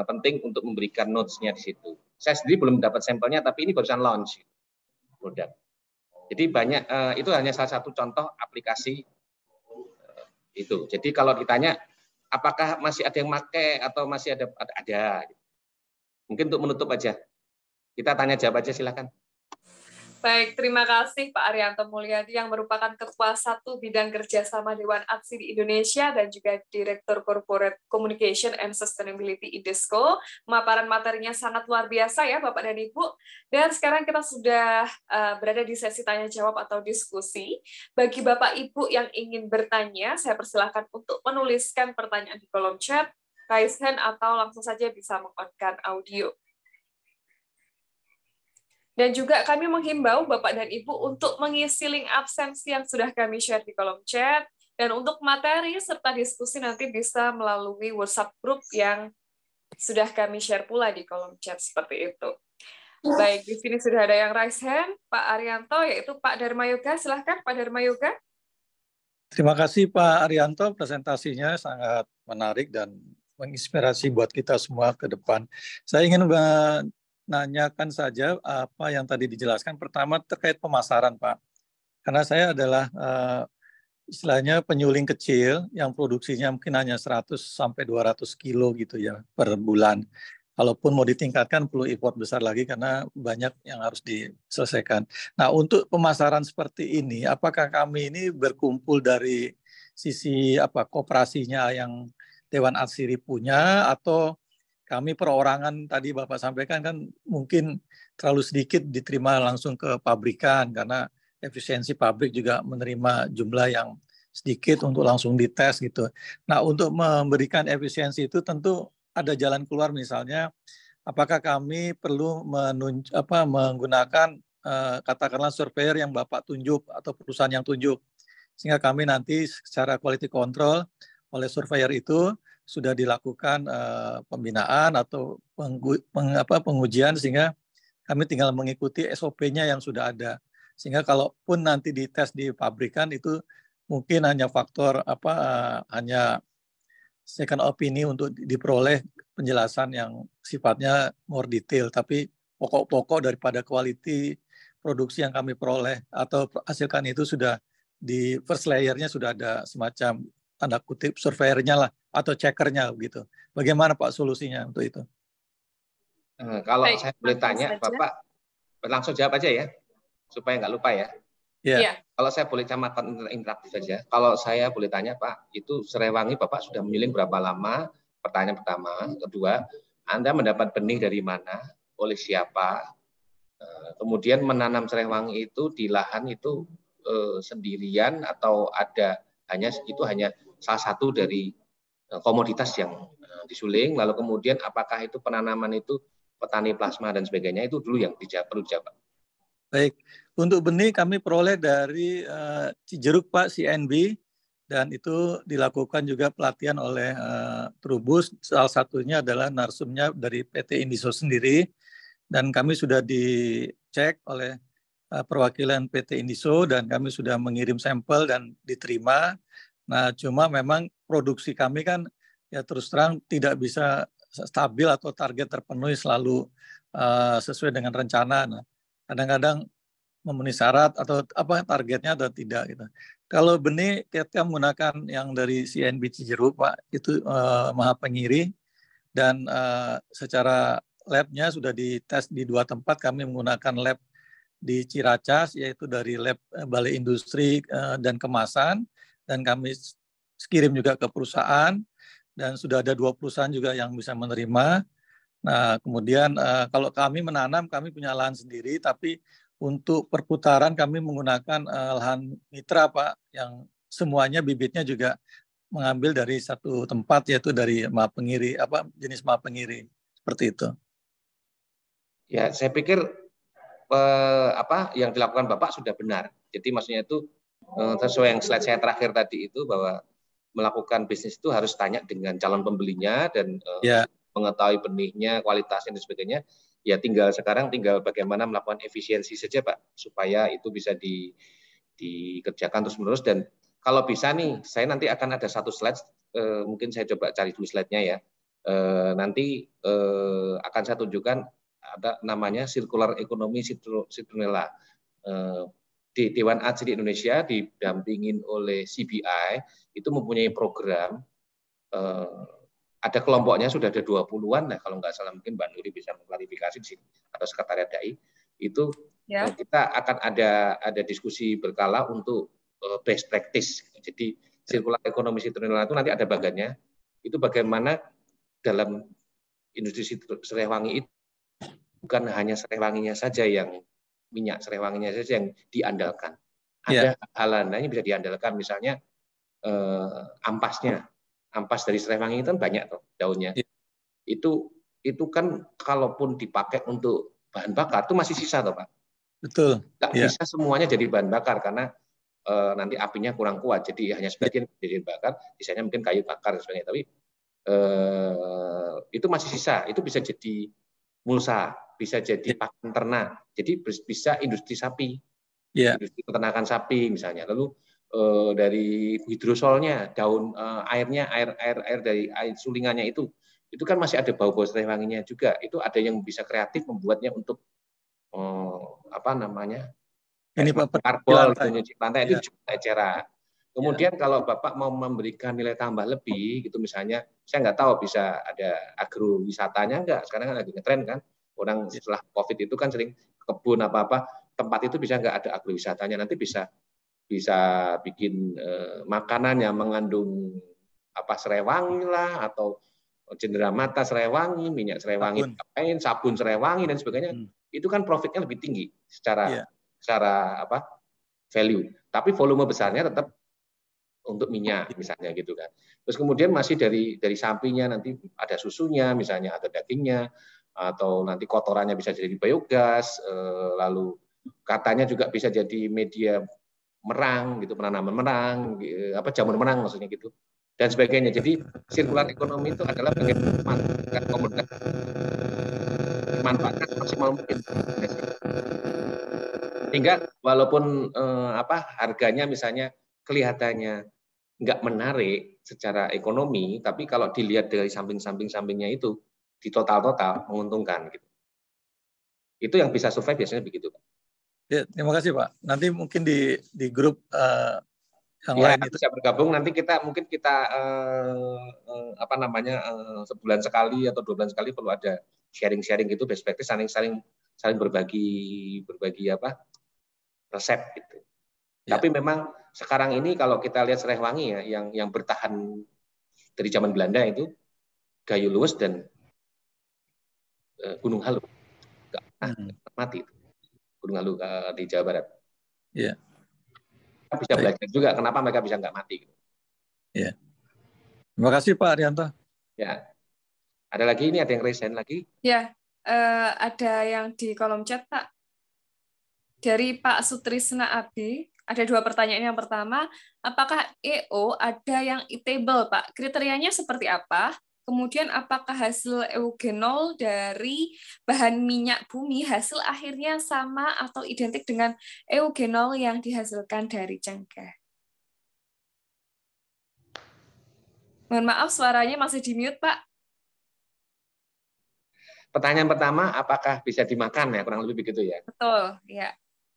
penting untuk memberikan notes-nya di situ. Saya sendiri belum dapat sampelnya, tapi ini barusan launch produk. Jadi banyak itu hanya salah satu contoh aplikasi itu. Jadi kalau ditanya apakah masih ada yang pakai atau masih ada. Mungkin untuk menutup aja. Kita tanya jawab aja, silakan. Baik, terima kasih Pak Arianto Mulyadi yang merupakan Ketua 1 Bidang Kerjasama Dewan Aksi di Indonesia dan juga Direktur Corporate Communication and Sustainability IDESCO. Pemaparan materinya sangat luar biasa ya Bapak dan Ibu. Dan sekarang kita sudah berada di sesi tanya jawab atau diskusi. Bagi Bapak Ibu yang ingin bertanya, saya persilahkan untuk menuliskan pertanyaan di kolom chat, raise hand, atau langsung saja bisa meng-on-kan audio. Dan juga kami menghimbau Bapak dan Ibu untuk mengisi link absensi yang sudah kami share di kolom chat. Dan untuk materi serta diskusi nanti bisa melalui WhatsApp group yang sudah kami share pula di kolom chat seperti itu. Baik, di sini sudah ada yang raise hand, Pak Arianto, yaitu Pak Dharma Yoga. Silahkan Pak Dharma Yoga. Terima kasih Pak Arianto, presentasinya sangat menarik dan menginspirasi buat kita semua ke depan. Saya ingin nanyakan saja apa yang tadi dijelaskan. Pertama terkait pemasaran, Pak. Karena saya adalah istilahnya penyuling kecil yang produksinya mungkin hanya 100 sampai 200 kilo gitu ya per bulan. Kalaupun mau ditingkatkan perlu import besar lagi karena banyak yang harus diselesaikan. Nah, untuk pemasaran seperti ini, apakah kami ini berkumpul dari sisi koperasinya yang Dewan Atsiri punya, atau kami perorangan tadi Bapak sampaikan kan mungkin terlalu sedikit diterima langsung ke pabrikan karena efisiensi pabrik juga menerima jumlah yang sedikit untuk langsung dites gitu. Nah, untuk memberikan efisiensi itu tentu ada jalan keluar, misalnya apakah kami perlu menggunakan katakanlah surveyor yang Bapak tunjuk atau perusahaan yang tunjuk, sehingga kami nanti secara quality control oleh surveyor itu sudah dilakukan pembinaan atau pengujian, sehingga kami tinggal mengikuti SOP-nya yang sudah ada. Sehingga kalaupun nanti dites di pabrikan itu mungkin hanya faktor hanya second opinion untuk diperoleh penjelasan yang sifatnya more detail, tapi pokok-pokok daripada quality produksi yang kami peroleh atau hasilkan itu sudah di first layer-nya sudah ada semacam tanda kutip surveyor-nya lah atau checkernya gitu. Bagaimana Pak solusinya untuk itu? Kalau Baik, saya boleh tanya, saja. Bapak langsung jawab aja ya, supaya nggak lupa ya. Iya. Kalau saya boleh camatan interaktif saja. Kalau saya boleh tanya Pak, itu Serewangi Bapak sudah memilih berapa lama? Pertanyaan pertama. Kedua, Anda mendapat benih dari mana? Oleh siapa? Kemudian menanam Serewangi itu di lahan itu sendirian atau ada hanya salah satu dari komoditas yang disuling. Lalu kemudian apakah itu penanaman itu petani plasma dan sebagainya, itu dulu yang perlu dijawab. Baik, untuk benih kami peroleh dari Cijeruk Pak, CNB, dan itu dilakukan juga pelatihan oleh Trubus. Salah satunya adalah narsumnya dari PT Indiso sendiri, dan kami sudah dicek oleh perwakilan PT Indiso dan kami sudah mengirim sampel dan diterima. Nah, cuma memang produksi kami kan ya terus terang tidak bisa stabil atau target terpenuhi selalu sesuai dengan rencana. Nah, kadang-kadang memenuhi syarat atau apa targetnya atau tidak gitu. Kalau benih kita menggunakan yang dari CNB Cijeruk Pak, itu maha pengiri dan secara labnya sudah dites di 2 tempat. Kami menggunakan lab di Ciracas, yaitu dari lab Balai Industri dan Kemasan, dan kami kirim juga ke perusahaan, dan sudah ada 2 perusahaan juga yang bisa menerima. Nah, kemudian kalau kami menanam, kami punya lahan sendiri, tapi untuk perputaran kami menggunakan lahan mitra Pak, yang semuanya bibitnya juga mengambil dari satu tempat, yaitu dari maha pengiri, jenis maha pengiri, seperti itu. Ya, saya pikir yang dilakukan Bapak sudah benar. Jadi maksudnya itu sesuai yang slide saya terakhir tadi itu, bahwa melakukan bisnis itu harus tanya dengan calon pembelinya dan mengetahui benihnya, kualitasnya dan sebagainya. Ya sekarang tinggal bagaimana melakukan efisiensi saja Pak, supaya itu bisa dikerjakan terus-menerus. Dan kalau bisa nih, saya nanti akan ada 1 slide, mungkin saya coba cari dulu slide-nya ya. Nanti akan saya tunjukkan, ada namanya Circular Economy Citronella. Di Dewan Atsiri Indonesia didampingin oleh CBI, itu mempunyai program, ada kelompoknya sudah ada 20-an, nah kalau nggak salah mungkin Mbak Nuri bisa mengklarifikasi di sini, atau Sekretariat DAI, itu kita akan ada diskusi berkala untuk best practice. Jadi Circular Economy Citronella itu nanti ada bagannya, itu bagaimana dalam industri Serewangi itu bukan hanya Serewanginya saja yang minyak Serewanginya saja yang diandalkan. Ada hal lain yang bisa diandalkan, misalnya ampasnya. Ampas dari Serewangi itu kan banyak tuh daunnya. Itu kan kalaupun dipakai untuk bahan bakar itu masih sisa toh Pak. Betul. Nggak bisa semuanya jadi bahan bakar karena nanti apinya kurang kuat. Jadi hanya sebagian jadi bakar, sisanya mungkin kayu bakar dan sebagainya. Tapi itu masih sisa. Itu bisa jadi mulsa, bisa jadi pakan ternak. Jadi bisa industri sapi, industri peternakan sapi misalnya. Lalu dari hidrosolnya, daun airnya, air dari air sulingannya itu kan masih ada bau-bau Serewanginya juga. Itu ada yang bisa kreatif membuatnya untuk ini Pak, karbol, nyuci lantai itu juga eceran. Kemudian kalau Bapak mau memberikan nilai tambah lebih, gitu misalnya, saya nggak tahu bisa ada agrowisatanya nggak. Sekarang kan lagi ngetren kan, orang setelah COVID itu kan sering kebun apa-apa, tempat itu bisa nggak ada agrowisatanya, nanti bisa bikin makanan yang mengandung Serewangi lah, atau cenderamata Serewangi, minyak Serewangi, sabun Serewangi dan sebagainya. Itu kan profitnya lebih tinggi secara value. Tapi volume besarnya tetap untuk minyak misalnya gitu kan. Terus kemudian masih dari sapinya nanti ada susunya misalnya, atau dagingnya, atau nanti kotorannya bisa jadi biogas, lalu katanya juga bisa jadi media merang gitu, penanaman merang, jamur merang maksudnya gitu, dan sebagainya. Jadi sirkular ekonomi itu adalah bagaimana memanfaatkan komoditas, dimanfaatkan maksimal mungkin, sehingga walaupun harganya misalnya kelihatannya nggak menarik secara ekonomi, tapi kalau dilihat dari sampingnya itu di total menguntungkan gitu. Itu yang bisa survive biasanya begitu Pak. Ya, terima kasih Pak. Nanti mungkin di grup yang Ya, lain itu. bisa bergabung. Nanti mungkin kita apa namanya sebulan sekali atau 2 bulan sekali perlu ada sharing-sharing gitu, best practice, saling berbagi apa resep gitu. Ya. Tapi memang sekarang ini kalau kita lihat Serehwangi ya, yang bertahan dari zaman Belanda itu Gayo Luwes dan Gunung Halu, nggak mati itu. Gunung Halu di Jawa Barat. Ya. Kita bisa belajar juga kenapa mereka bisa nggak mati. Ya. Terima kasih Pak Arianto. Ya. Ada lagi ini, ada yang resign lagi? Ya, ada yang di kolom chat Pak. Dari Pak Sutrisna Abi, ada 2 pertanyaan. Yang pertama, apakah EO ada yang eatable, Pak? Kriterianya seperti apa? Kemudian, apakah hasil eugenol dari bahan minyak bumi hasil akhirnya sama atau identik dengan eugenol yang dihasilkan dari cengkeh? Mohon maaf, suaranya masih di mute, Pak. Pertanyaan pertama, apakah bisa dimakan ya? Kurang lebih begitu ya. Betul, ya.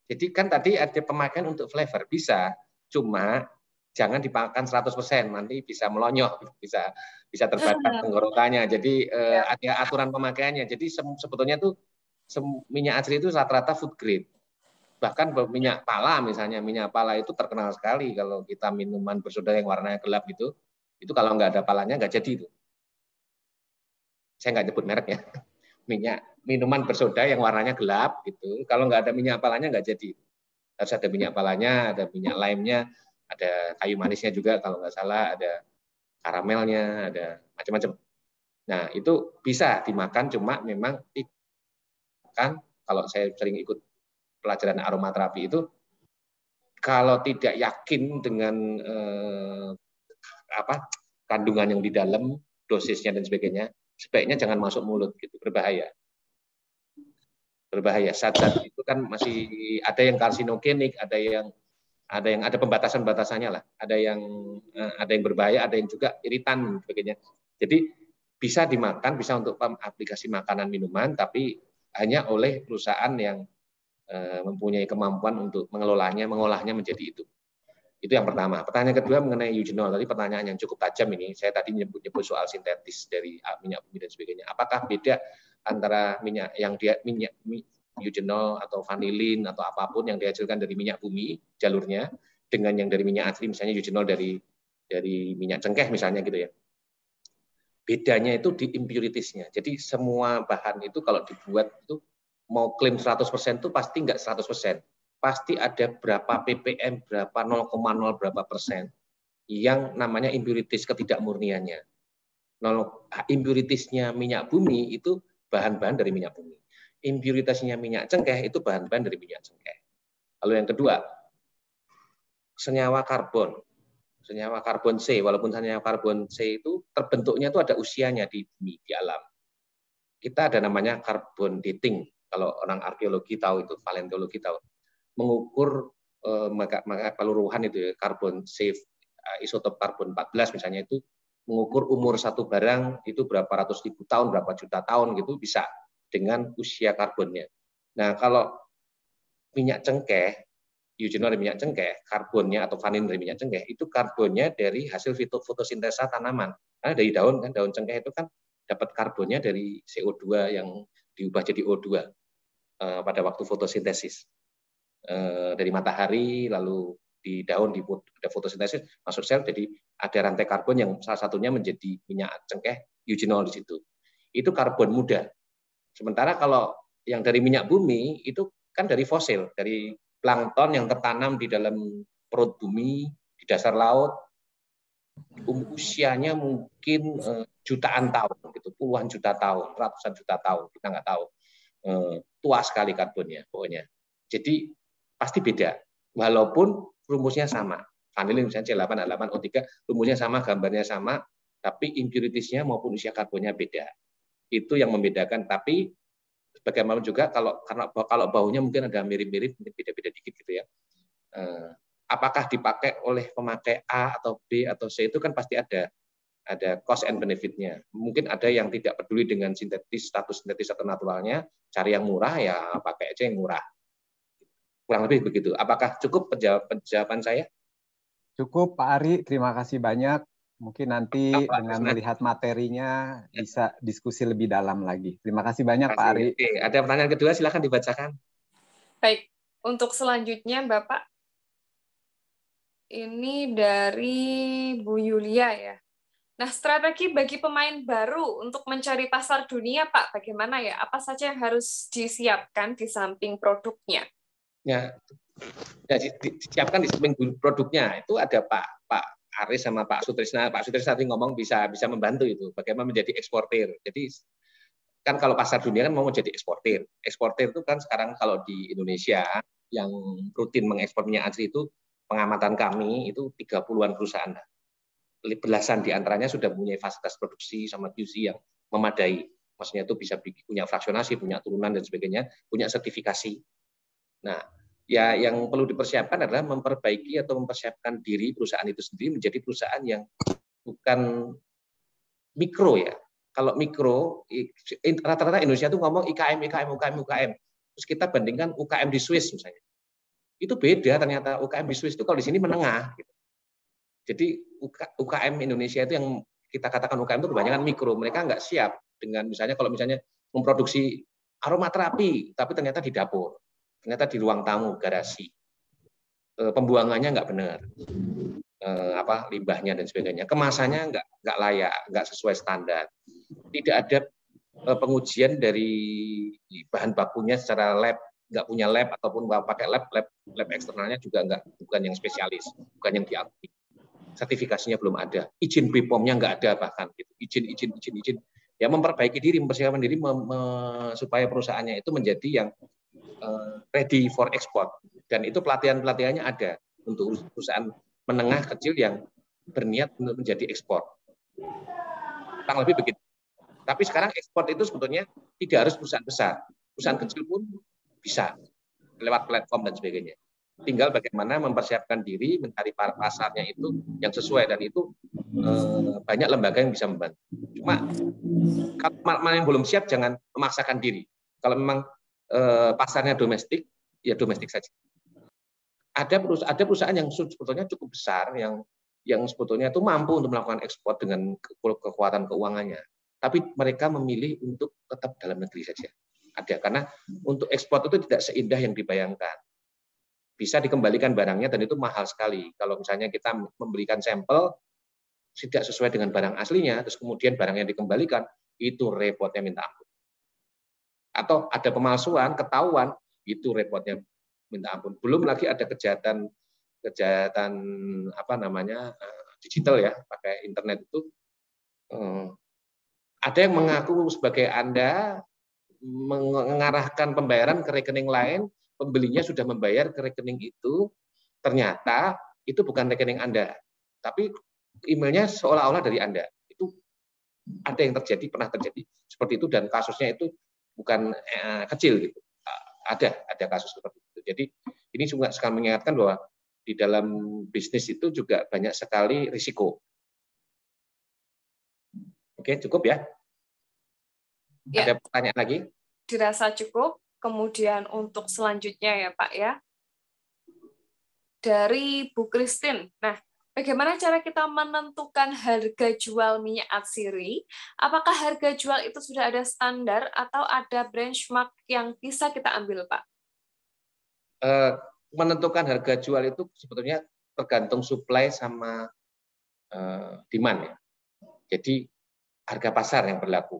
Jadi kan tadi ada pemakaian untuk flavor, bisa. Cuma jangan dimakan 100%, nanti bisa melonyoh, bisa terbakar tenggorokannya. Jadi ada aturan pemakaiannya. Jadi sebetulnya tuh minyak asli itu rata-rata food grade. Bahkan minyak pala misalnya, minyak pala itu terkenal sekali kalau kita minuman bersoda yang warnanya gelap gitu. Itu kalau nggak ada palanya nggak jadi itu. Saya nggak nyebut merek ya. Minuman bersoda yang warnanya gelap gitu. Kalau nggak ada minyak palanya nggak jadi. Harus ada minyak palanya, ada minyak limenya, ada kayu manisnya juga kalau nggak salah, ada karamelnya, ada macam-macam. Nah itu bisa dimakan, cuma memang kan kalau saya sering ikut pelajaran aromaterapi itu, kalau tidak yakin dengan kandungan yang di dalam, dosisnya dan sebagainya, sebaiknya jangan masuk mulut gitu, berbahaya. Zat-zat itu kan masih ada yang karsinogenik, ada pembatasan-batasannya lah, ada yang berbahaya, ada yang juga iritan sebagainya. Jadi bisa dimakan, bisa untuk aplikasi makanan minuman, tapi hanya oleh perusahaan yang mempunyai kemampuan untuk mengolahnya menjadi itu. Itu yang pertama. Pertanyaan kedua mengenai eugenol. Tadi pertanyaan yang cukup tajam ini. Saya tadi nyebut soal sintetis dari minyak bumi dan sebagainya. Apakah beda antara minyak eugenol atau vanilin atau apapun yang dihasilkan dari minyak bumi jalurnya dengan yang dari minyak asli, misalnya eugenol dari minyak cengkeh misalnya gitu ya. Bedanya itu di impuritiesnya. Jadi semua bahan itu kalau dibuat itu mau klaim 100% itu pasti nggak 100%. Pasti ada berapa ppm, berapa 0,0 berapa persen yang namanya impurities, ketidakmurniannya. Impuritiesnya minyak bumi itu bahan-bahan dari minyak bumi. Impuritasnya minyak cengkeh itu bahan-bahan dari minyak cengkeh. Lalu yang kedua, senyawa karbon. Senyawa karbon C, walaupun senyawa karbon C itu terbentuknya itu ada usianya di bumi, di alam. Kita ada namanya carbon dating. Kalau orang arkeologi tahu itu, paleontologi tahu. Mengukur peluruhan itu ya, karbon C, isotop karbon 14 misalnya itu mengukur umur satu barang itu berapa ratus ribu tahun, berapa juta tahun gitu bisa dengan usia karbonnya. Nah, kalau minyak cengkeh, eugenol dari minyak cengkeh, karbonnya atau vanilin dari minyak cengkeh itu karbonnya dari hasil fotosintesa tanaman. Karena dari daun kan, daun cengkeh itu kan dapat karbonnya dari CO2 yang diubah jadi O2 pada waktu fotosintesis. Dari matahari, lalu di daun ada fotosintesis, masuk sel, jadi ada rantai karbon yang salah satunya menjadi minyak cengkeh, eugenol di situ. Itu karbon muda. Sementara kalau yang dari minyak bumi itu kan dari fosil, dari plankton yang tertanam di dalam perut bumi, di dasar laut, usianya mungkin jutaan tahun, gitu, puluhan juta tahun, ratusan juta tahun, kita nggak tahu. Tua sekali karbonnya, pokoknya. Jadi pasti beda, walaupun rumusnya sama. Vanilin misalnya C8H8O3, rumusnya sama, gambarnya sama, tapi impuritiesnya maupun usia karbonnya beda. Itu yang membedakan. Tapi bagaimana juga kalau baunya mungkin ada mirip-mirip, mungkin beda-beda dikit gitu ya. Apakah dipakai oleh pemakai A atau B atau C itu kan pasti ada cost and benefit-nya. Mungkin ada yang tidak peduli dengan status sintetis atau naturalnya, cari yang murah ya pakai aja yang murah. Kurang lebih begitu. Apakah cukup penjawaban saya? Cukup Pak Ari, terima kasih banyak. Mungkin nanti Pak dengan Krisna. melihat materinya bisa diskusi lebih dalam lagi. Terima kasih banyak Pak Ari. Oke, ada pertanyaan kedua, silakan dibacakan. Baik, untuk selanjutnya Bapak, ini dari Bu Yulia ya. Nah, strategi bagi pemain baru untuk mencari pasar dunia, Pak, bagaimana ya? Apa saja yang harus disiapkan di samping produknya? Ya, disiapkan di samping produknya itu ada Pak Aris sama Pak Sutrisna. Pak Sutrisna tadi ngomong bisa membantu itu, bagaimana menjadi eksportir. Jadi kan kalau pasar dunia kan mau menjadi eksportir. Eksportir itu kan sekarang kalau di Indonesia yang rutin mengekspor minyak asli itu pengamatan kami itu 30-an perusahaan. Belasan di antaranya sudah mempunyai fasilitas produksi sama QC yang memadai. Maksudnya itu bisa punya fraksionasi, punya turunan dan sebagainya, punya sertifikasi. Nah, ya yang perlu dipersiapkan adalah memperbaiki atau mempersiapkan diri perusahaan itu sendiri menjadi perusahaan yang bukan mikro ya. Kalau mikro, rata-rata Indonesia itu ngomong IKM. Terus kita bandingkan UKM di Swiss misalnya. Itu beda ternyata UKM di Swiss itu kalau di sini menengah. Gitu. Jadi UKM Indonesia itu yang kita katakan UKM itu kebanyakan mikro. Mereka nggak siap dengan misalnya kalau misalnya memproduksi aromaterapi, tapi ternyata di dapur, ternyata di ruang tamu, garasi, pembuangannya nggak benar, limbahnya dan sebagainya, kemasannya nggak layak, nggak sesuai standar, tidak ada pengujian dari bahan bakunya secara lab, nggak punya lab ataupun pakai lab eksternalnya juga bukan yang spesialis, bukan yang diakui. Sertifikasinya belum ada, izin BPOM-nya nggak ada bahkan gitu. Izin. Ya memperbaiki diri, mempersiapkan diri supaya perusahaannya itu menjadi yang ready for export. Dan itu pelatihannya ada untuk perusahaan menengah kecil yang berniat untuk menjadi ekspor. Kurang lebih begitu. Tapi sekarang ekspor itu sebetulnya tidak harus perusahaan besar. Perusahaan kecil pun bisa lewat platform dan sebagainya. Tinggal bagaimana mempersiapkan diri, mencari pasarnya itu yang sesuai, dan itu banyak lembaga yang bisa membantu. Cuma kalau yang belum siap jangan memaksakan diri. Kalau memang pasarnya domestik, ya domestik saja. Ada perusahaan yang sebetulnya cukup besar yang sebetulnya itu mampu untuk melakukan ekspor dengan kekuatan keuangannya. Tapi mereka memilih untuk tetap dalam negeri saja. Ada, karena untuk ekspor itu tidak seindah yang dibayangkan. Bisa dikembalikan barangnya dan itu mahal sekali. Kalau misalnya kita memberikan sampel tidak sesuai dengan barang aslinya, terus kemudian barangnya dikembalikan, itu repotnya minta ampun. Atau ada pemalsuan, ketahuan, itu repotnya minta ampun. Belum lagi ada kejahatan digital ya, pakai internet itu. Ada yang mengaku sebagai Anda mengarahkan pembayaran ke rekening lain, pembelinya sudah membayar ke rekening itu, ternyata itu bukan rekening Anda, tapi emailnya seolah-olah dari Anda. Itu ada yang pernah terjadi seperti itu, dan kasusnya itu bukan kecil gitu. Ada kasus seperti itu. Jadi ini juga sekali mengingatkan bahwa di dalam bisnis itu juga banyak sekali risiko. Oke, cukup ya? Ada pertanyaan lagi? Dirasa cukup. Kemudian untuk selanjutnya ya Pak ya, dari Bu Christine. Nah, bagaimana cara kita menentukan harga jual minyak atsiri? Apakah harga jual itu sudah ada standar atau ada benchmark yang bisa kita ambil, Pak? Menentukan harga jual itu sebetulnya tergantung supply sama demand ya. Jadi harga pasar yang berlaku.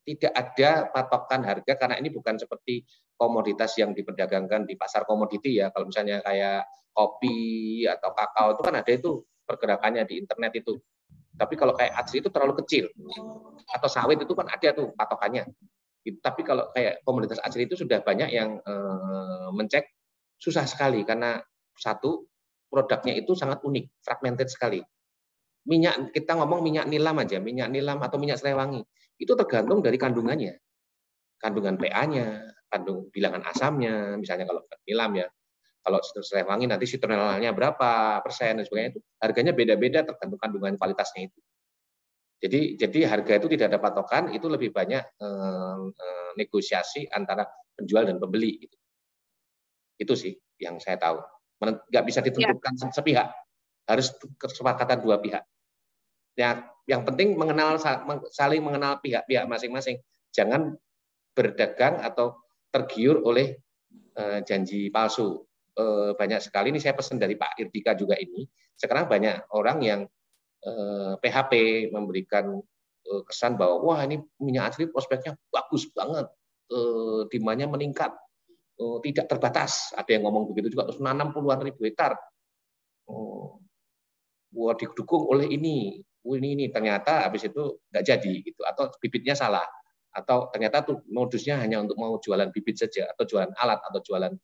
Tidak ada patokan harga karena ini bukan seperti komoditas yang diperdagangkan di pasar komoditi ya. Kalau misalnya kayak kopi atau kakao itu kan ada itu pergerakannya di internet itu. Tapi kalau kayak atsiri itu terlalu kecil. Atau sawit itu kan ada tuh patokannya. Tapi kalau kayak komoditas atsiri itu sudah banyak yang mencek, susah sekali karena satu, produknya itu sangat unik, fragmented sekali. Minyak, kita ngomong minyak nilam aja, minyak nilam atau minyak Srewangi, itu tergantung dari kandungannya. Kandungan PA-nya, kandung bilangan asamnya, misalnya kalau nilam ya. Kalau Srewangi nanti citronelnya berapa persen dan sebagainya, itu harganya beda-beda tergantung kandungan kualitasnya itu. Jadi harga itu tidak ada patokan, itu lebih banyak negosiasi antara penjual dan pembeli gitu. Itu sih. yang saya tahu. Nggak bisa ditentukan sepihak, harus kesepakatan dua pihak. Yang penting saling mengenal pihak-pihak masing-masing. Jangan berdagang atau tergiur oleh janji palsu. Banyak sekali ini saya pesan dari Pak Irdika juga ini. Sekarang banyak orang yang PHP memberikan kesan bahwa wah ini minyak asli prospeknya bagus banget, demandnya meningkat, tidak terbatas. Ada yang ngomong begitu juga, terus nanam puluhan ribu hektar. Wah didukung oleh ini ternyata habis itu nggak jadi gitu, atau bibitnya salah, atau ternyata tuh modusnya hanya untuk mau jualan bibit saja, atau jualan alat, atau jualan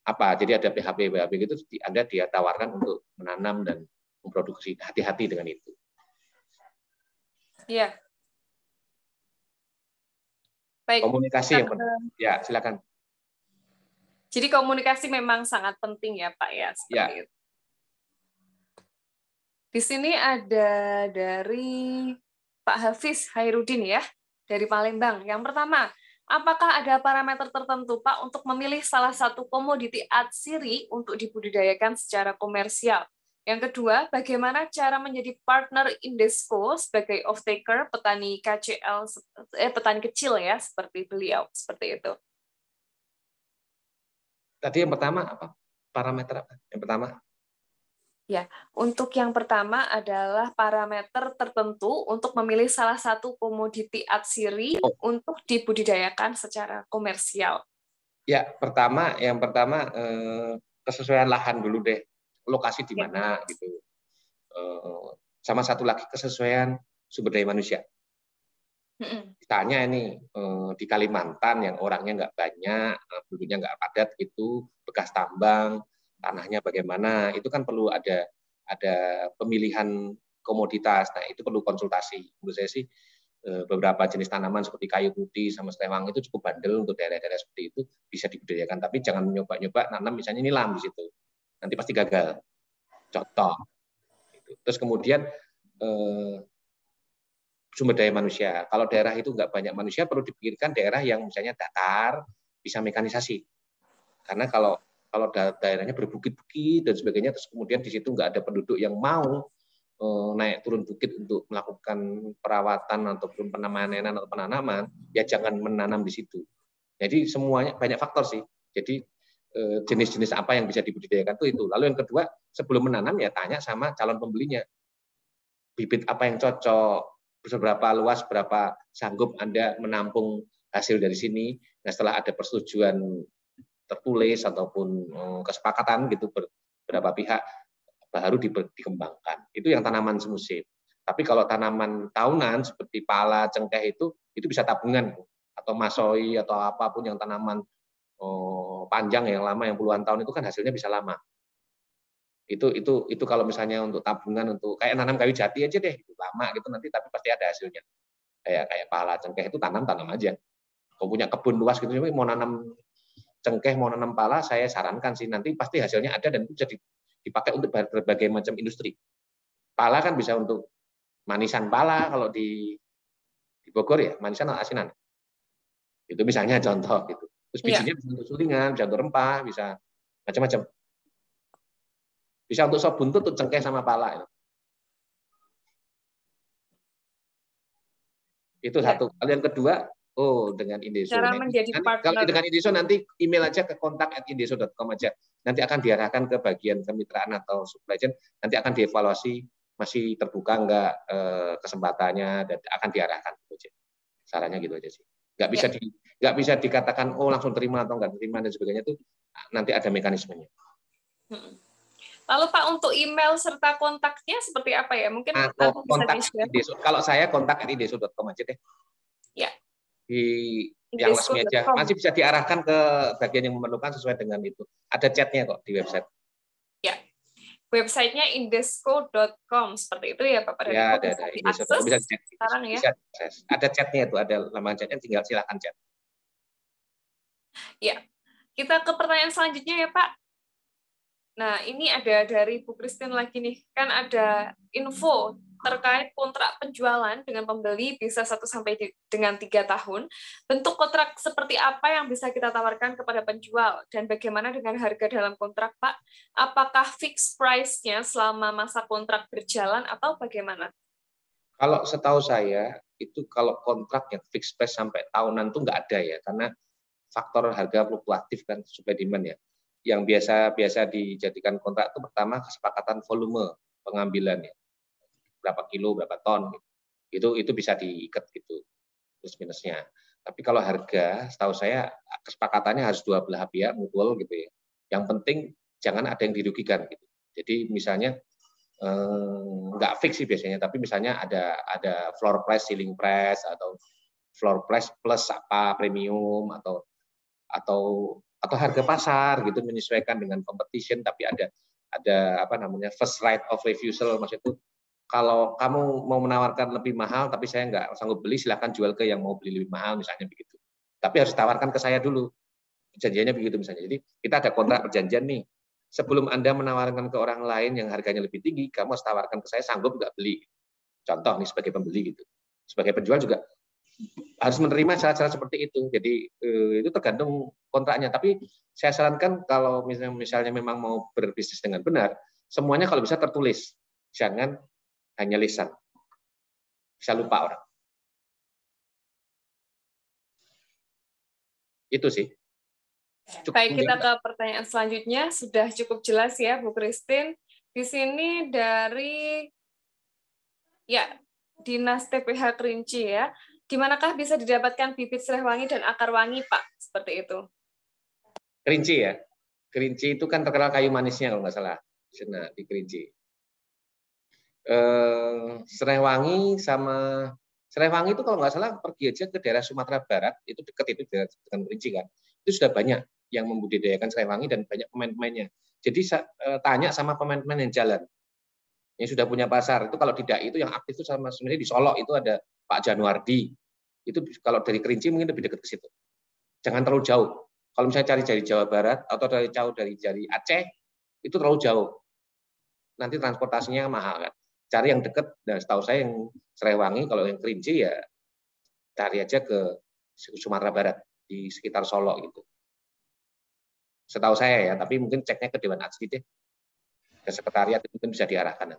apa. Jadi ada PHP gitu, Anda dia tawarkan untuk menanam dan memproduksi. Hati-hati dengan itu. Iya. Baik. Komunikasi yang penting. Ya, silakan. Jadi komunikasi memang sangat penting ya Pak ya. Seperti itu. Di sini ada dari Pak Hafiz Hairudin ya, dari Palembang. Yang pertama, apakah ada parameter tertentu Pak untuk memilih salah satu komoditi atsiri untuk dibudidayakan secara komersial? Yang kedua, bagaimana cara menjadi partner Indesco sebagai off-taker petani KCL, petani kecil ya, seperti beliau, seperti itu. Tadi yang pertama apa? Parameter apa? Yang pertama? Ya, untuk yang pertama adalah parameter tertentu untuk memilih salah satu komoditi atsiri untuk dibudidayakan secara komersial. Ya, yang pertama kesesuaian lahan dulu deh, lokasi di mana gitu. Sama satu lagi kesesuaian sumber daya manusia. Misalnya ini di Kalimantan yang orangnya nggak banyak, penduduknya nggak padat gitu, bekas tambang, tanahnya bagaimana, itu kan perlu ada pemilihan komoditas. Nah, itu perlu konsultasi. Menurut saya sih beberapa jenis tanaman seperti kayu putih sama serewang itu cukup bandel untuk daerah-daerah seperti itu, bisa dibudidayakan. Tapi jangan nyoba-nyoba nanam misalnya nilam di situ. Nanti pasti gagal. Contoh. Terus kemudian sumber daya manusia. Kalau daerah itu nggak banyak manusia, perlu dipikirkan daerah yang misalnya datar, bisa mekanisasi. Karena kalau daerahnya berbukit-bukit dan sebagainya, terus kemudian di situ nggak ada penduduk yang mau naik turun bukit untuk melakukan perawatan ataupun penanaman atau penanaman, ya jangan menanam di situ. Jadi semuanya banyak faktor sih. Jadi jenis-jenis apa yang bisa dibudidayakan itu. Lalu yang kedua, sebelum menanam ya tanya sama calon pembelinya. Bibit apa yang cocok, seberapa luas, berapa sanggup Anda menampung hasil dari sini. Nah, setelah ada persetujuan tertulis ataupun kesepakatan gitu beberapa pihak, baru dikembangkan. Itu yang tanaman semusim. Tapi kalau tanaman tahunan seperti pala, cengkeh itu bisa tabungan atau masoi atau apapun yang tanaman panjang yang lama yang puluhan tahun itu kan hasilnya bisa lama. Itu kalau misalnya untuk tabungan, untuk kayak nanam kayu jati aja deh, lama gitu nanti tapi pasti ada hasilnya. Kayak pala, cengkeh itu tanam aja. Kalau punya kebun luas gitu mau nanam cengkeh, mau nanam pala, saya sarankan sih nanti pasti hasilnya ada dan itu bisa dipakai untuk berbagai macam industri. Pala kan bisa untuk manisan pala kalau di Bogor ya, manisan atau asinan. Itu misalnya contoh gitu. Terus bijinya bisa untuk sulingan, bisa untuk rempah, bisa macam-macam. Bisa untuk sop buntut tuh cengkeh sama pala. Itu satu. Lalu yang kedua, dengan Indeso. Cara menjadi partner. Kalau dengan Indeso nanti email aja ke kontak@indeso.com aja. Nanti akan diarahkan ke bagian kemitraan atau supply chain. Nanti akan dievaluasi masih terbuka enggak kesempatannya dan akan diarahkan gitu aja. Sarannya gitu aja sih. Nggak bisa dikatakan langsung terima atau enggak terima dan sebagainya itu nanti ada mekanismenya. Lalu Pak untuk email serta kontaknya seperti apa ya? Mungkin kontak Indeso. Kalau saya kontak@indeso.com aja deh. Ya. Di yang resmi aja. Masih bisa diarahkan ke bagian yang memerlukan sesuai dengan itu. Ada chatnya kok di website. Ya. Websitenya indesco.com seperti itu ya Pak Pak. Ya, ada Indesco.com bisa chat sekarang ya. Bisa akses. Ada chatnya itu, ada laman chatnya, tinggal silakan chat. Ya. Kita ke pertanyaan selanjutnya ya Pak. Nah, ini ada dari Bu Christine lagi nih. Kan ada info terkait kontrak penjualan dengan pembeli bisa 1 sampai 3 tahun. Bentuk kontrak seperti apa yang bisa kita tawarkan kepada penjual dan bagaimana dengan harga dalam kontrak, Pak? Apakah fixed price-nya selama masa kontrak berjalan atau bagaimana? Kalau setahu saya itu kalau kontrak yang fixed price sampai tahunan tuh nggak ada ya, karena faktor harga fluktuatif kan, supply demand ya. Yang biasa dijadikan kontrak itu pertama kesepakatan volume pengambilan ya, berapa kilo, berapa ton, itu bisa diikat gitu, plus minusnya. Tapi kalau harga, setahu saya kesepakatannya harus dua belah pihak mutual gitu ya. Yang penting jangan ada yang dirugikan gitu. Jadi misalnya nggak fix sih biasanya, tapi misalnya ada floor price, ceiling price, atau floor price plus apa premium atau harga pasar gitu, menyesuaikan dengan competition, tapi ada apa namanya first right of refusal, maksud itu kalau kamu mau menawarkan lebih mahal tapi saya nggak sanggup beli, silakan jual ke yang mau beli lebih mahal misalnya begitu. Tapi harus tawarkan ke saya dulu, perjanjiannya begitu misalnya. Jadi kita ada kontrak perjanjian nih. Sebelum Anda menawarkan ke orang lain yang harganya lebih tinggi, kamu harus tawarkan ke saya, sanggup nggak beli. Contoh nih sebagai pembeli gitu. Sebagai penjual juga harus menerima syarat-syarat seperti itu. Jadi itu tergantung kontraknya. Tapi saya sarankan kalau misalnya memang mau berbisnis dengan benar, semuanya kalau bisa tertulis. Jangan hanya lisan. Bisa lupa orang. Itu sih. Baik, kita ke pertanyaan selanjutnya. Sudah cukup jelas ya, Bu Christine. Di sini dari Dinas TPH Kerinci ya. Di manakah bisa didapatkan bibit serai wangi dan akar wangi, Pak? Seperti itu. Kerinci ya. Kerinci itu kan terkenal kayu manisnya kalau nggak salah. Di Kerinci. Serai wangi itu kalau nggak salah pergi aja ke daerah Sumatera Barat, itu dekat itu dengan Kerinci kan. Itu sudah banyak yang membudidayakan serai wangi dan banyak pemain-pemainnya. Jadi tanya sama pemain-pemain yang jalan, yang sudah punya pasar. Itu kalau tidak, itu yang aktif itu sama sebenarnya di Solo itu ada Pak Januardi. Itu kalau dari Kerinci mungkin lebih dekat ke situ. Jangan terlalu jauh. Kalau misalnya cari dari Jawa Barat atau dari Aceh, itu terlalu jauh. Nanti transportasinya mahal kan. Cari yang dekat, dan setahu saya yang serai wangi, kalau yang Kerinci ya cari aja ke Sumatera Barat, di sekitar Solo gitu. Setahu saya ya, tapi mungkin ceknya ke Dewan Aksi deh. Ke sekretariat itu mungkin bisa diarahkan.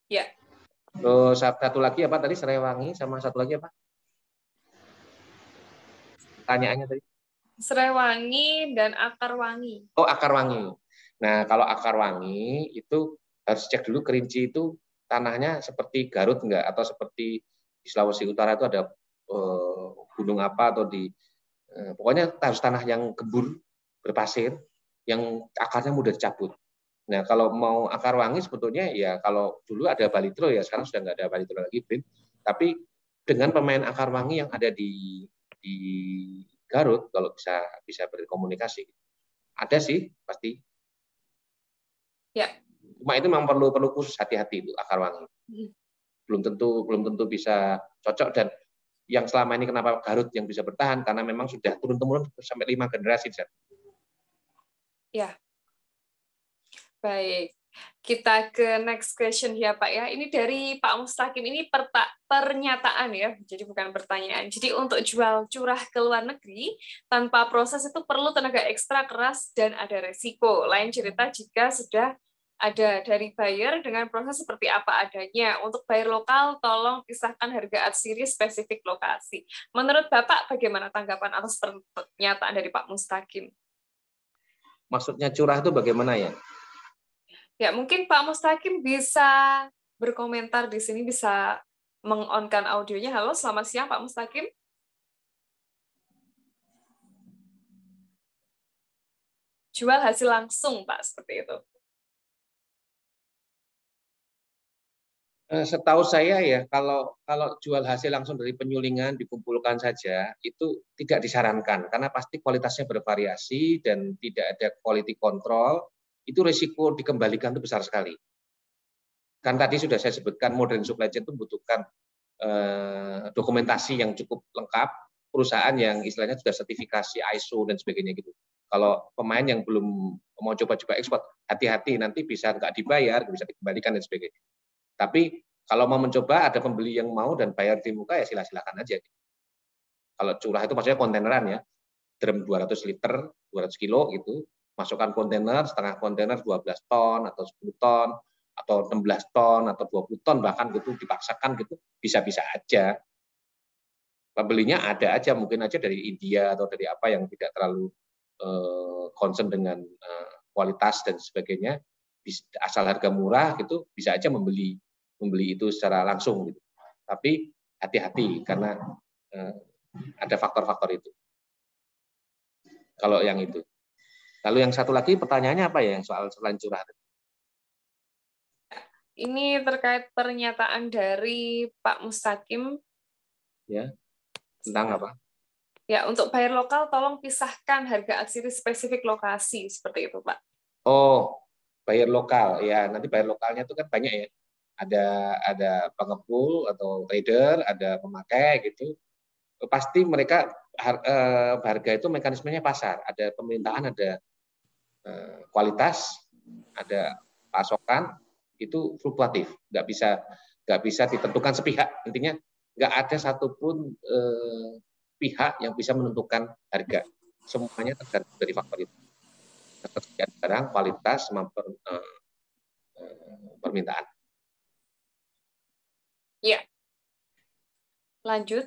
Ya. Terus satu lagi apa tadi, serai wangi sama satu lagi apa? Pertanyaannya tadi. Serai wangi dan akar wangi. Oh, akar wangi. Nah, kalau akar wangi itu harus cek dulu Kerinci itu tanahnya seperti Garut enggak, atau seperti di Sulawesi Utara itu ada gunung apa, atau pokoknya harus tanah yang gembur, berpasir, yang akarnya mudah dicabut. Nah, kalau mau akar wangi sebetulnya ya kalau dulu ada Balitro ya, sekarang sudah nggak ada Balitro lagi, Brin. Tapi dengan pemain akar wangi yang ada di Garut, kalau bisa berkomunikasi, ada sih pasti. Ya. Cuma itu memang perlu khusus hati-hati itu akar wangi. Belum tentu bisa cocok, dan yang selama ini kenapa Garut yang bisa bertahan karena memang sudah turun-temurun sampai 5 generasi. Ya. Baik. Kita ke next question ya Pak ya. Ini dari Pak Mustaqim, ini pernyataan ya, jadi bukan pertanyaan. Jadi untuk jual curah ke luar negeri tanpa proses itu perlu tenaga ekstra keras dan ada resiko. Lain cerita jika sudah ada dari buyer dengan proses seperti apa adanya. Untuk buyer lokal, tolong pisahkan harga adsiri spesifik lokasi. Menurut Bapak, bagaimana tanggapan atas pernyataan dari Pak Mustaqim? Maksudnya curah itu bagaimana ya? Ya, mungkin Pak Mustaqim bisa berkomentar di sini, bisa meng-on-kan audionya. Halo, selamat siang Pak Mustaqim. Jual hasil langsung, Pak, seperti itu. Setahu saya ya, kalau jual hasil langsung dari penyulingan dikumpulkan saja, itu tidak disarankan, karena pasti kualitasnya bervariasi dan tidak ada quality control. Itu risiko dikembalikan itu besar sekali. Kan tadi sudah saya sebutkan, modern supply chain itu membutuhkan dokumentasi yang cukup lengkap, perusahaan yang istilahnya sudah sertifikasi ISO dan sebagainya gitu. Kalau pemain yang belum mau coba-coba ekspor, hati-hati, nanti bisa nggak dibayar, bisa dikembalikan dan sebagainya. Tapi Kalau mau mencoba, ada pembeli yang mau dan bayar di muka, ya silakan aja. Kalau curah itu maksudnya kontaineran ya, drum 200 liter, 200 kilo gitu, masukkan kontainer, setengah kontainer 12 ton atau 10 ton atau 16 ton atau 20 ton bahkan gitu dipaksakan gitu, bisa-bisa aja. Pembelinya ada aja, mungkin aja dari India atau dari apa yang tidak terlalu concern dengan kualitas dan sebagainya, asal harga murah gitu bisa aja membeli itu secara langsung gitu. Tapi hati-hati karena ada faktor-faktor itu. Kalau yang itu. Lalu yang satu lagi pertanyaannya apa ya yang soal selain curah? Ini terkait pernyataan dari Pak Mustaqim. Ya. Tentang apa? Ya, untuk buyer lokal tolong pisahkan harga aksiri spesifik lokasi seperti itu, Pak. Oh, buyer lokal. Ya, nanti buyer lokalnya itu kan banyak ya. Ada pengepul atau trader, ada pemakai gitu. Pasti mereka harga itu mekanismenya pasar. Ada pemerintahan, ada kualitas, ada pasokan, itu fluktuatif, nggak bisa ditentukan sepihak. Intinya nggak ada satupun pihak yang bisa menentukan harga. Semuanya tergantung dari faktor itu. Ketersediaan barang, kualitas, maupun permintaan. Ya. Lanjut.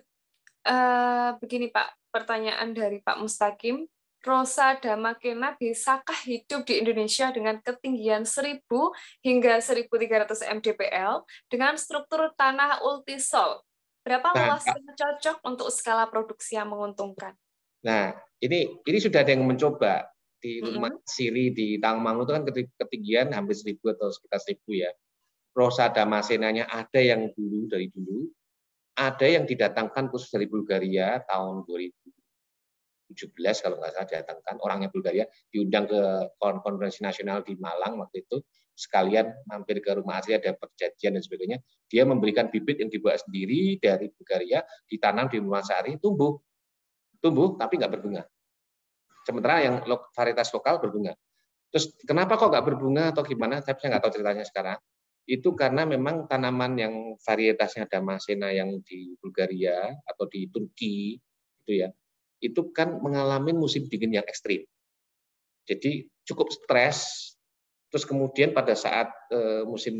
Begini Pak, pertanyaan dari Pak Mustaqim. Rosa Damakena bisakah hidup di Indonesia dengan ketinggian 1000 hingga 1300 mdpl dengan struktur tanah ultisol? Berapa luasnya cocok untuk skala produksi yang menguntungkan? Nah, ini sudah ada yang mencoba di rumah Siri di Tangmangu itu kan ketinggian hampir 1000 atau sekitar 1000 ya. Rosa Damasenanya ada yang dari dulu, ada yang didatangkan khusus dari Bulgaria tahun 2017 kalau nggak salah didatangkan, orangnya Bulgaria, diundang ke konferensi nasional di Malang waktu itu, sekalian mampir ke rumah asli, ada perjanjian dan sebagainya. Dia memberikan bibit yang dibawa sendiri dari Bulgaria, ditanam di Rumah Sari, tumbuh tapi nggak berbunga. Sementara yang varietas lokal berbunga. Terus kenapa kok nggak berbunga atau gimana? Tapi saya nggak tahu ceritanya sekarang. Itu karena memang tanaman yang varietasnya Damascena yang di Bulgaria atau di Turki itu ya, itu kan mengalami musim dingin yang ekstrim. Jadi cukup stres. Terus kemudian pada saat musim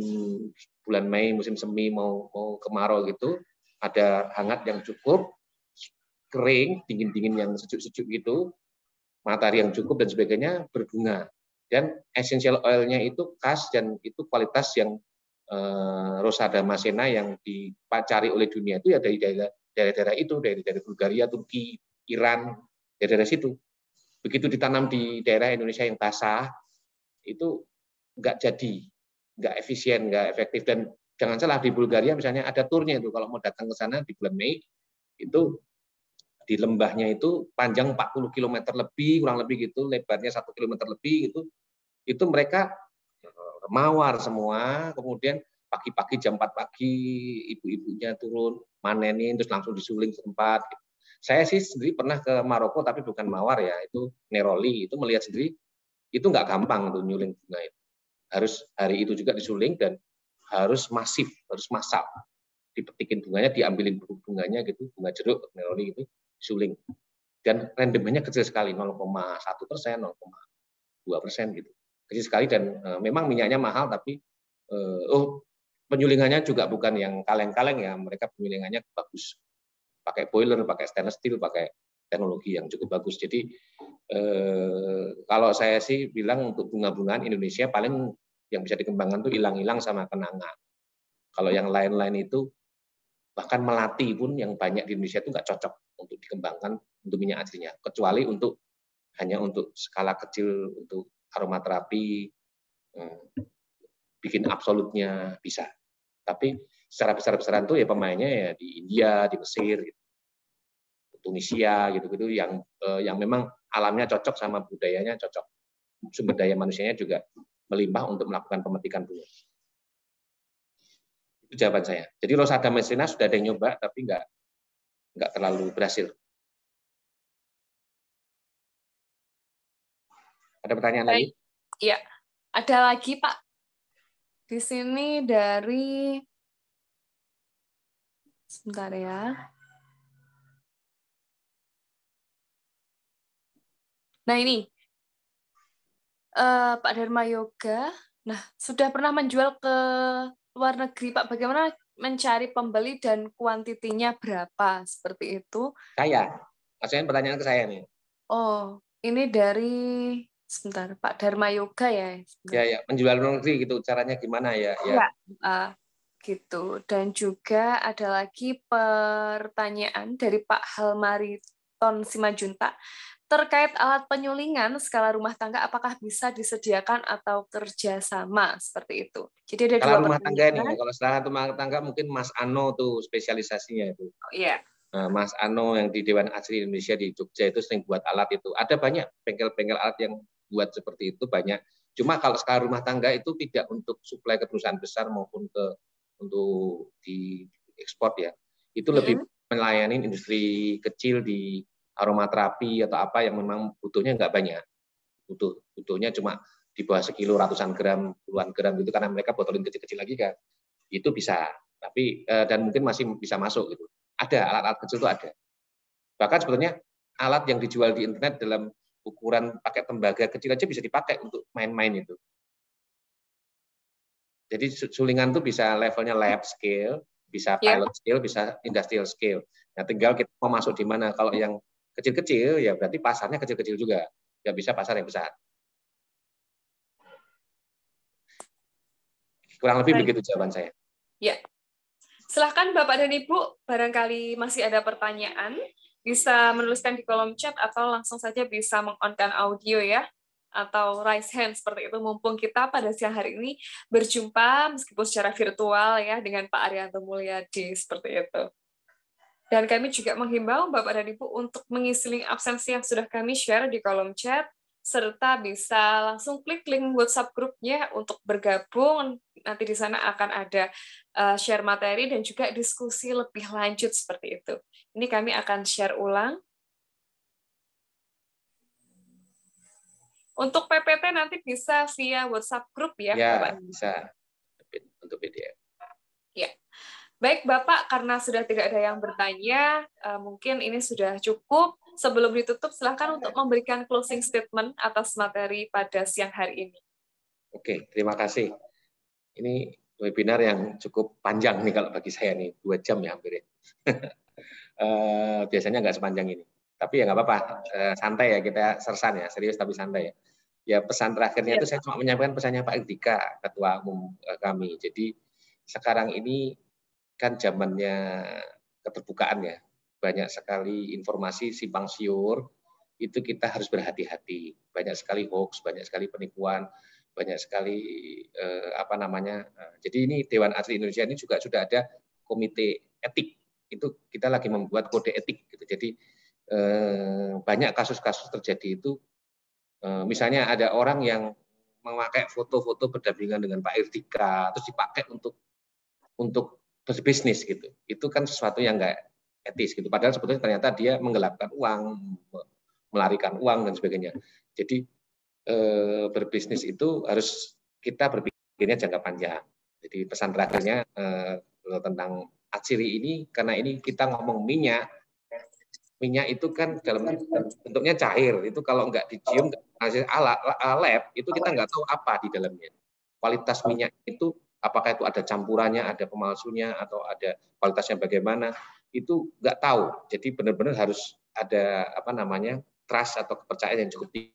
bulan Mei, musim semi mau kemarau gitu, ada hangat yang cukup, kering, dingin-dingin yang sejuk-sejuk gitu, matahari yang cukup dan sebagainya, berbunga. Dan essential oil-nya itu khas dan itu kualitas yang Rosa Damascena yang dipacari oleh dunia itu ya dari daerah-daerah itu, dari Bulgaria, Turki, Iran, daerah situ. Begitu ditanam di daerah Indonesia yang basah, itu nggak jadi, nggak efisien, nggak efektif. Dan jangan salah, di Bulgaria misalnya ada turnya itu, kalau mau datang ke sana di bulan Mei, itu di lembahnya itu panjang 40 km lebih, kurang lebih gitu, lebarnya 1 km lebih gitu. Itu mereka mawar semua, kemudian pagi-pagi jam 4 pagi ibu-ibunya turun manenin terus langsung disuling ke tempat. Saya sih sendiri pernah ke Maroko tapi bukan mawar ya, itu neroli, itu melihat sendiri itu nggak gampang untuk nyuling bunga itu. Harus hari itu juga disuling dan harus masif, harus massal. Dipetikin bunganya, diambilin bunganya gitu, bunga jeruk neroli itu disuling. Dan randomnya kecil sekali, 0,1%, 0,2% gitu. Kecil sekali dan memang minyaknya mahal tapi penyulingannya juga bukan yang kaleng-kaleng ya, mereka penyulingannya bagus, pakai boiler, pakai stainless steel, pakai teknologi yang cukup bagus. Jadi kalau saya sih bilang untuk bunga-bungaan Indonesia paling yang bisa dikembangkan tuh hilang-hilang sama kenanga. Kalau yang lain-lain itu bahkan melati pun yang banyak di Indonesia itu nggak cocok untuk dikembangkan untuk minyak aslinya, kecuali hanya untuk skala kecil untuk aromaterapi, bikin absolutnya bisa. Tapi secara besar-besaran tuh ya pemainnya ya di India, di Mesir, gitu. Tunisia gitu-gitu yang memang alamnya cocok sama budayanya cocok. Sumber daya manusianya juga melimpah untuk melakukan pemetikan bunga. Itu jawaban saya. Jadi Rosa Damascena sudah ada yang nyoba tapi nggak terlalu berhasil. Ada pertanyaan lagi? Iya, ada lagi Pak. Di sini dari Sebentar ya. Nah ini, Pak Dharma Yoga, nah sudah pernah menjual ke luar negeri, Pak. Bagaimana mencari pembeli dan kuantitinya berapa? Seperti itu. Maksudnya pertanyaan ke saya nih. Oh, ini dari, sebentar, Pak Dharma Yoga ya? Ya, menjual luar negeri gitu, caranya gimana ya? Ya. Gitu. Dan juga ada lagi pertanyaan dari Pak Halmariton Simajunta terkait alat penyulingan skala rumah tangga, apakah bisa disediakan atau kerjasama seperti itu. Jadi ada Skala dua rumah tangga pertanyaan. nih, kalau skala rumah tangga mungkin Mas Ano tuh spesialisasinya itu. Oh, iya. Nah, Mas Ano yang di Dewan Asli Indonesia di Jogja itu sering buat alat itu. Ada banyak bengkel-bengkel alat yang buat seperti itu banyak. Cuma kalau skala rumah tangga itu tidak untuk suplai ke perusahaan besar maupun untuk di ekspor ya. Itu lebih melayani industri kecil di aromaterapi atau apa yang memang butuhnya nggak banyak. Butuhnya cuma di bawah sekilo, ratusan gram, puluhan gram gitu, karena mereka botolin kecil-kecil lagi kan. Itu bisa. Tapi dan mungkin masih bisa masuk gitu. Ada alat-alat kecil itu ada. Bahkan sebetulnya alat yang dijual di internet dalam ukuran pakai tembaga kecil aja bisa dipakai untuk main-main itu. Jadi sulingan itu bisa levelnya lab scale, bisa pilot scale, bisa industrial scale. Nah, tinggal kita mau masuk di mana. Kalau yang kecil-kecil ya berarti pasarnya kecil-kecil juga. Nggak bisa pasar yang besar. Kurang lebih begitu jawaban saya. Ya. Silahkan Bapak dan Ibu, barangkali masih ada pertanyaan, bisa menuliskan di kolom chat atau langsung saja bisa meng-on-kan audio ya, atau raise hand seperti itu, mumpung kita pada siang hari ini berjumpa meskipun secara virtual ya dengan Pak Arianto Mulyadi seperti itu. Dan kami juga menghimbau Bapak dan Ibu untuk mengisi link absensi yang sudah kami share di kolom chat, serta bisa langsung klik link WhatsApp grupnya untuk bergabung. Nanti di sana akan ada share materi dan juga diskusi lebih lanjut seperti itu. Ini kami akan share ulang. Untuk PPT nanti bisa via WhatsApp grup ya, ya Bapak? Bisa untuk PDF. Ya. Baik, Bapak, karena sudah tidak ada yang bertanya, mungkin ini sudah cukup. Sebelum ditutup, silakan untuk memberikan closing statement atas materi pada siang hari ini. Oke, terima kasih. Ini webinar yang cukup panjang nih kalau bagi saya nih, 2 jam ya hampir ya. Biasanya nggak sepanjang ini. Tapi ya nggak apa-apa, santai ya, kita sersan ya, serius tapi santai ya. Ya pesan terakhirnya itu saya cuma menyampaikan pesannya Pak Ildika, Ketua Umum kami. Jadi sekarang ini kan zamannya keterbukaan ya, banyak sekali informasi simpang siur, itu kita harus berhati-hati. Banyak sekali hoax, banyak sekali penipuan, banyak sekali jadi ini Dewan Asli Indonesia ini juga sudah ada komite etik, itu kita lagi membuat kode etik gitu. Jadi banyak kasus-kasus terjadi itu, misalnya ada orang yang memakai foto-foto berdampingan dengan Pak Ildika terus dipakai untuk berbisnis gitu. Itu kan sesuatu yang nggak etis gitu. Padahal sebetulnya ternyata dia menggelapkan uang, melarikan uang dan sebagainya. Jadi berbisnis itu harus kita berpikirnya jangka panjang. Jadi pesan terakhirnya tentang atsiri ini, karena ini kita ngomong minyak itu kan dalam bentuknya cair. Itu kalau nggak dicium hasil lab itu kita nggak tahu apa di dalamnya. Kualitas minyak itu apakah itu ada campurannya, ada pemalsunya, atau ada kualitasnya bagaimana, itu nggak tahu. Jadi benar-benar harus ada trust atau kepercayaan yang cukup tinggi.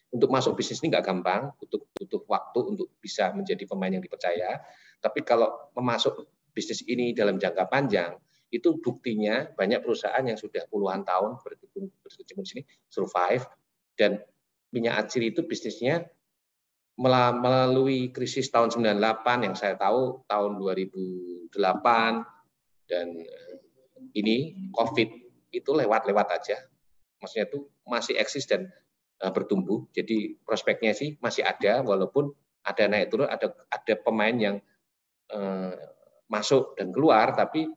Untuk masuk bisnis ini nggak gampang, butuh waktu untuk bisa menjadi pemain yang dipercaya. Tapi kalau memasuk bisnis ini dalam jangka panjang, itu buktinya banyak perusahaan yang sudah puluhan tahun berkecimpung di sini survive, dan minyak atsiri itu bisnisnya melalui krisis tahun 98 yang saya tahu, tahun 2008, dan ini COVID itu lewat aja. Maksudnya itu masih eksis dan bertumbuh. Jadi prospeknya sih masih ada, walaupun ada naik turun, ada pemain yang masuk dan keluar, tapi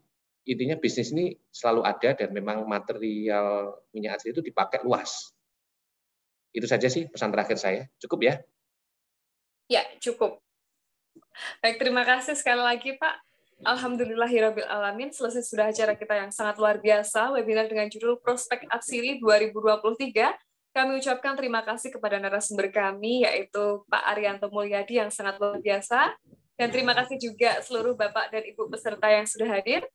intinya bisnis ini selalu ada dan memang material minyak atsiri itu dipakai luas. Itu saja sih pesan terakhir saya. Cukup ya? Ya, cukup. Baik, terima kasih sekali lagi Pak. Alhamdulillahirabbil alamin, selesai sudah acara kita yang sangat luar biasa, webinar dengan judul Prospek Atsiri 2023. Kami ucapkan terima kasih kepada narasumber kami, yaitu Pak Arianto Mulyadi yang sangat luar biasa, dan terima kasih juga seluruh Bapak dan Ibu peserta yang sudah hadir.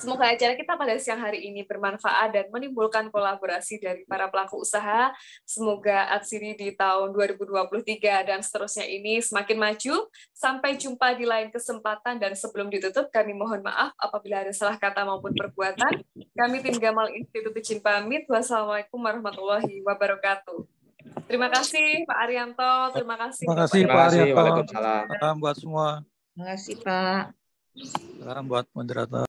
Semoga acara kita pada siang hari ini bermanfaat dan menimbulkan kolaborasi dari para pelaku usaha. Semoga Atsiri di tahun 2023 dan seterusnya ini semakin maju. Sampai jumpa di lain kesempatan, dan sebelum ditutup kami mohon maaf apabila ada salah kata maupun perbuatan. Kami tim Gamal Institut izin pamit. Wassalamualaikum warahmatullahi wabarakatuh. Terima kasih Pak Arianto, terima kasih. Terima kasih Pak Arianto. Waalaikumsalam. Salam buat semua. Terima kasih Pak. Salam buat moderator.